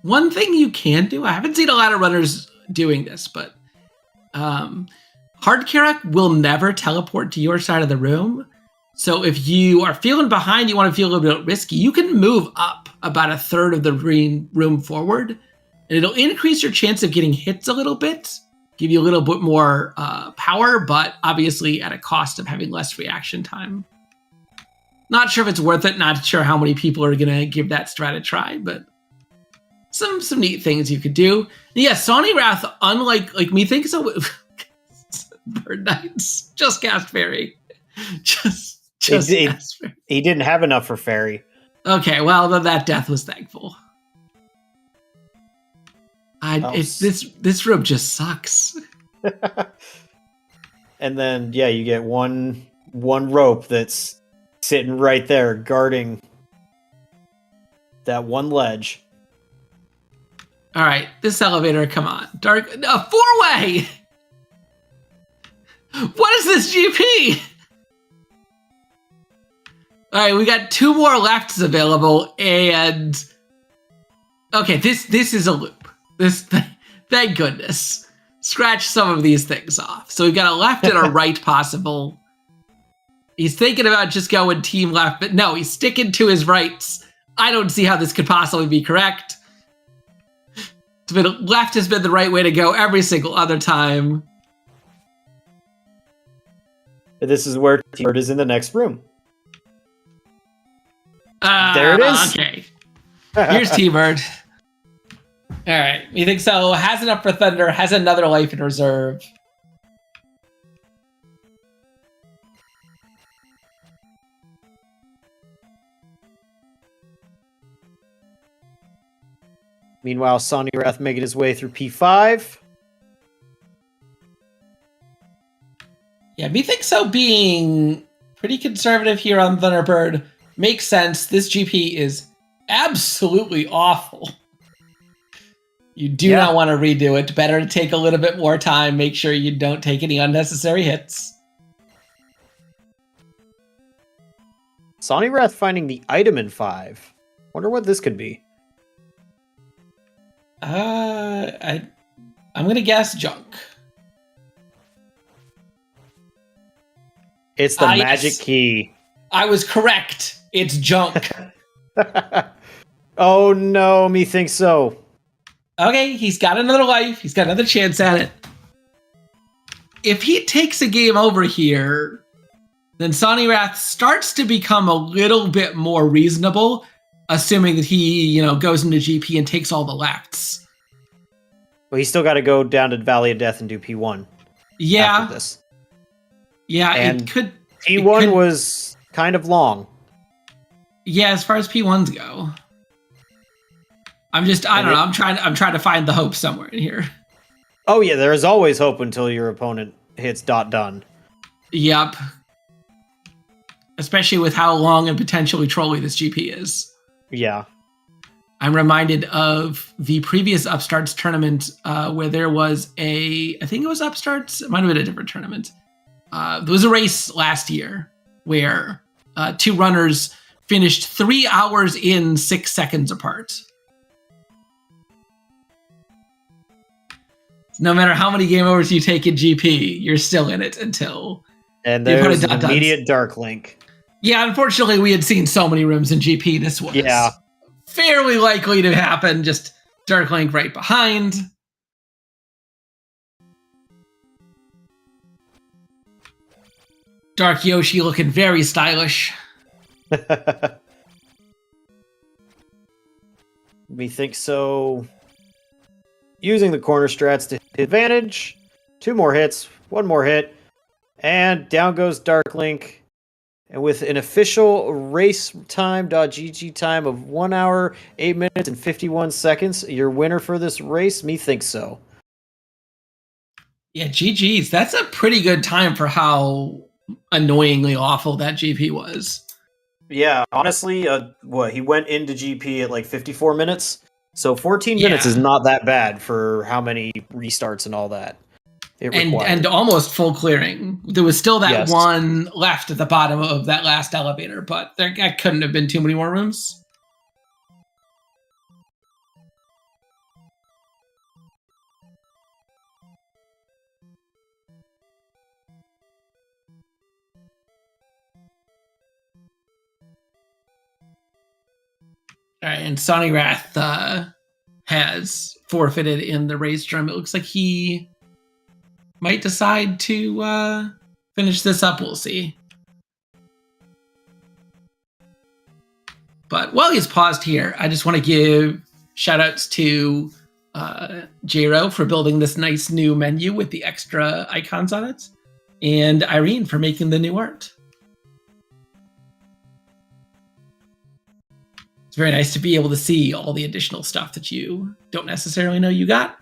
One thing you can do, I haven't seen a lot of runners doing this, but Hard Karok will never teleport to your side of the room. So if you are feeling behind, you want to feel a little bit risky, you can move up about a third of the room forward, and it'll increase your chance of getting hits a little bit, give you a little bit more power, but obviously at a cost of having less reaction time. Not sure if it's worth it, not sure how many people are going to give that strat a try, but some neat things you could do. And yeah, Sawneyrath, unlike methinkso, Bird Knights, just cast Fairy. Just cast Fairy. He didn't have enough for Fairy. Okay, well, that death was thankful. This room just sucks. And then, yeah, you get one rope that's sitting right there guarding that one ledge. All right, this elevator, come on. Four-way! What is this GP? All right, we got two more lefts available, and okay, this is a loop. Thank goodness. Scratch some of these things off. So we've got a left and a right possible. He's thinking about just going team left, but no, he's sticking to his rights. I don't see how this could possibly be correct. Left has been the right way to go every single other time. This is where T-Bird is in the next room. There it is. Okay. Here's T-Bird. All right. methinkso has enough for Thunder, has another life in reserve. Meanwhile, Sawneyrath making his way through P5. Yeah, methinkso being pretty conservative here on Thunderbird makes sense. This GP is absolutely awful. You do not want to redo it. Better to take a little bit more time. Make sure you don't take any unnecessary hits. Sawneyrath finding the item in 5. Wonder what this could be. I'm gonna guess junk. It's the magic key. I was correct. It's junk. Oh no, methinkso. Okay, he's got another life. He's got another chance at it. If he takes a game over here, then Sawneyrath starts to become a little bit more reasonable, assuming that he, goes into GP and takes all the lefts. Well, he's still got to go down to Valley of Death and do P1. Yeah. After this. Yeah, and it could. P1 was kind of long. Yeah, as far as P1s go. I don't know. I'm trying to find the hope somewhere in here. Oh yeah, there is always hope until your opponent hits done. Yep. Especially with how long and potentially trolly this GP is. Yeah. I'm reminded of the previous Upstarts tournament where there was I think it was Upstarts, it might have been a different tournament. There was a race last year where 2 runners finished 3 hours in 6 seconds apart. No matter how many game overs you take in GP, you're still in it until... And there's an immediate Dark Link. Yeah, unfortunately, we had seen so many rooms in GP. This was fairly likely to happen. Just Dark Link right behind. Dark Yoshi looking very stylish. Methinkso using the corner strats to hit advantage. 2 more hits, 1 more hit, and down goes Dark Link. And with an official race time.gg time of 1 hour, 8 minutes, and 51 seconds, your winner for this race, Methinkso. Yeah, GG's. That's a pretty good time for how annoyingly awful that GP was. Yeah, honestly, he went into GP at like 54 minutes. So 14 minutes is not that bad for how many restarts and all that. And almost full clearing. There was still that one left at the bottom of that last elevator, but there couldn't have been too many more rooms. All right, and Sawneyrath has forfeited in the race drum. It looks like he might decide to finish this up. We'll see. But while he's paused here, I just want to give shout-outs to J-Ro for building this nice new menu with the extra icons on it, and Irene for making the new art. It's very nice to be able to see all the additional stuff that you don't necessarily know you got.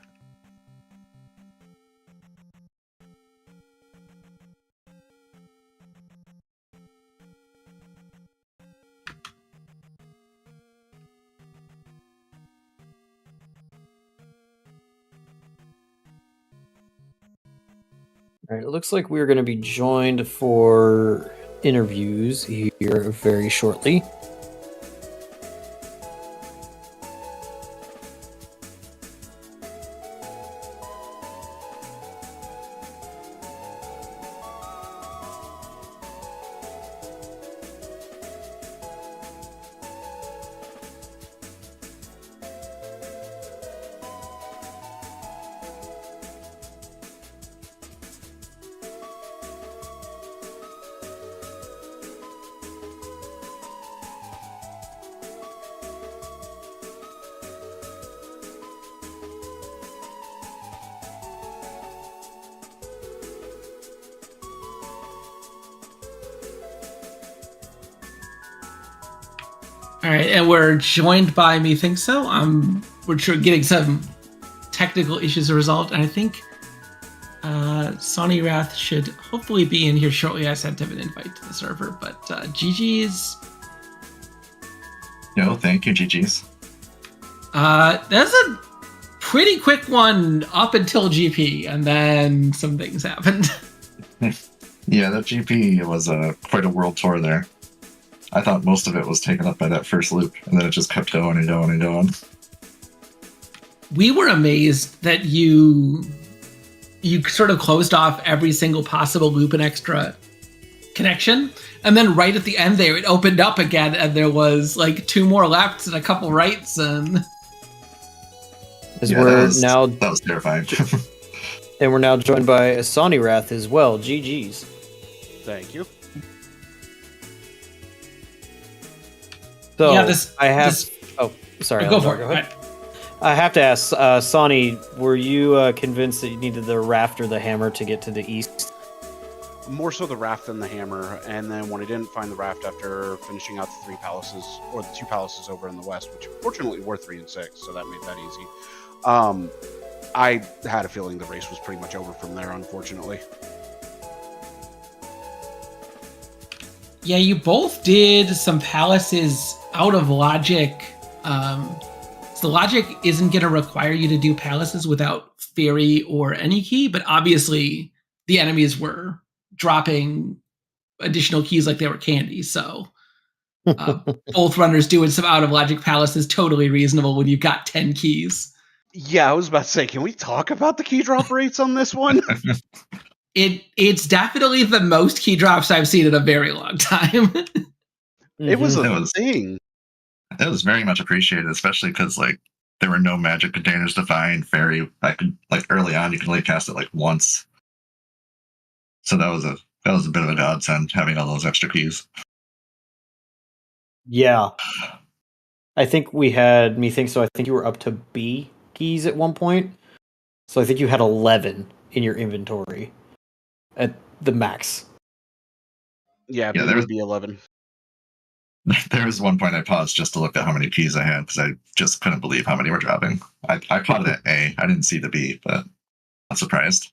All right, it looks like we're going to be joined for interviews here very shortly. All right, and we're joined by methinkso. We're getting some technical issues resolved, and I think Sawneyrath should hopefully be in here shortly. I sent him an invite to the server, but GG's. No, thank you, GG's. That's a pretty quick one up until GP, and then some things happened. Yeah, that GP was quite a world tour there. I thought most of it was taken up by that first loop, and then it just kept going and going and going. We were amazed that you sort of closed off every single possible loop and extra connection, and then right at the end there, it opened up again, and there was like 2 more lefts and a couple rights, and that was terrifying. And we're now joined by Sawneyrath as well. GG's. Thank you. So yeah, sorry. Go for it. Go ahead. I have to ask, Sonny, were you convinced that you needed the raft or the hammer to get to the east? More so the raft than the hammer, and then when I didn't find the raft after finishing out the 3 palaces, or the 2 palaces over in the west, which fortunately were 3 and 6, so that made that easy. I had a feeling the race was pretty much over from there, unfortunately. Yeah, you both did some palaces out of logic So the logic isn't going to require you to do palaces without fairy or any key, but obviously the enemies were dropping additional keys like they were candy. So both runners doing some out of logic palace is totally reasonable when you've got 10 keys. Yeah, I was about to say, can we talk about the key drop rates on this one? It's definitely the most key drops I've seen in a very long time. It was a Mhm. thing. It was very much appreciated, especially because like there were no magic containers to find. Fairy, I could like early on you could only cast it like once, so that was a bit of a godsend having all those extra keys. Yeah. I think we had methinkso. I think you were up to B keys at one point. So I think you had 11 in your inventory at the max. Yeah, Yeah, B there was would be 11. there was one point I paused just to look at how many keys I had because I just couldn't believe how many were dropping. I caught it at A. I didn't see the B, but I'm surprised.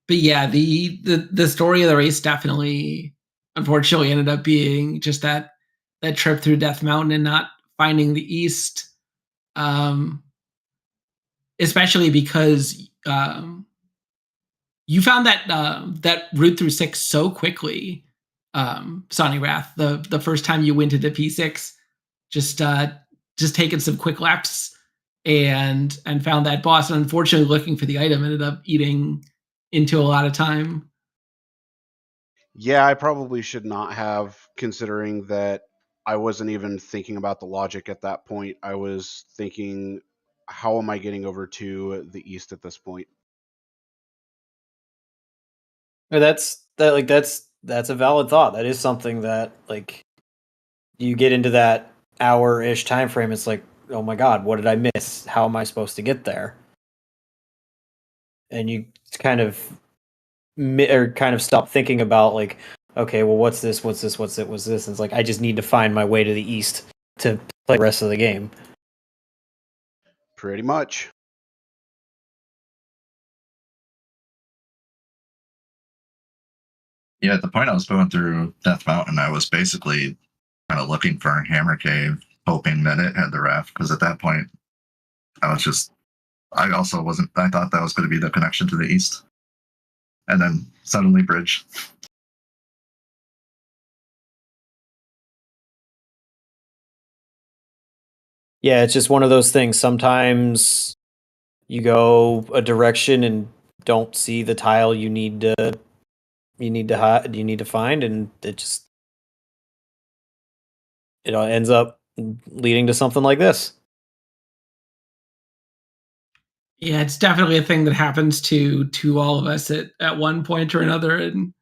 But yeah, the story of the race definitely, unfortunately, ended up being just that trip through Death Mountain and not finding the East, especially because you found that route through 6 so quickly, Sawneyrath. The first time you went into P6, just taking some quick laps and found that boss. And unfortunately, looking for the item ended up eating into a lot of time. Yeah, I probably should not have, considering that I wasn't even thinking about the logic at that point. I was thinking, how am I getting over to the east at this point? That's a valid thought. That is something that like you get into that hour-ish time frame. It's like, oh my god, what did I miss? How am I supposed to get there? And you kind of stop thinking about like, okay, well, what's this? What's this? What's it? What's this? And it's like I just need to find my way to the east to play the rest of the game. Pretty much. Yeah, at the point I was going through Death Mountain, I was basically kind of looking for a Hammer Cave, hoping that it had the raft. Because at that point, I also wasn't. I thought that was going to be the connection to the east, and then suddenly bridge. Yeah, it's just one of those things. Sometimes you go a direction and don't see the tile you need to find, and it all ends up leading to something like this. Yeah, it's definitely a thing that happens to all of us at one point or another, and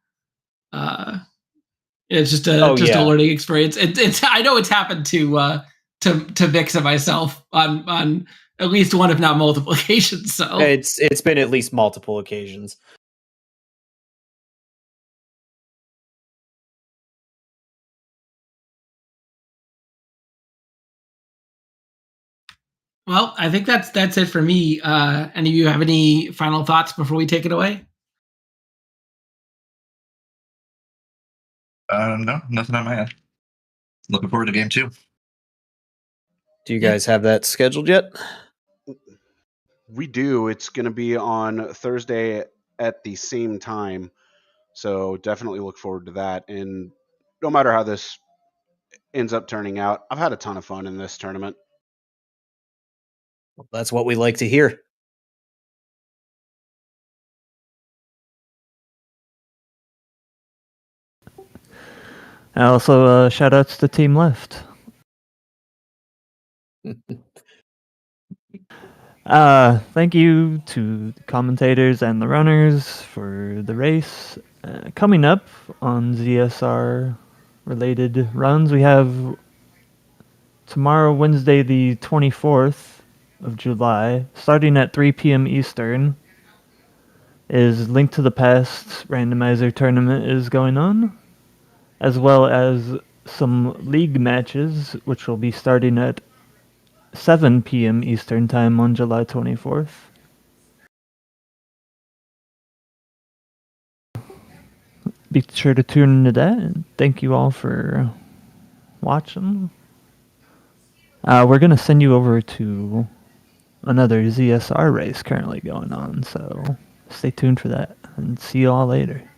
it's just a a learning experience. It's I know it's happened to Vix and myself on at least one, if not multiple occasions. So it's been at least multiple occasions. Well, I think that's it for me. Any of you have any final thoughts before we take it away? No, nothing on my end. Looking forward to game 2. Do you guys have that scheduled yet? We do. It's going to be on Thursday at the same time. So definitely look forward to that. And no matter how this ends up turning out, I've had a ton of fun in this tournament. Well, that's what we like to hear. And also, shout outs to Team Left. Thank you to the commentators and the runners for the race. Coming up on ZSR related runs, we have tomorrow, Wednesday, the 24th of July, starting at 3 p.m. Eastern, is Link to the Past Randomizer tournament is going on, as well as some league matches, which will be starting at 7 p.m. Eastern Time on July 24th. be sure to tune into that, and thank you all for watching. We're going to send you over to another ZSR race currently going on, so stay tuned for that, and see you all later.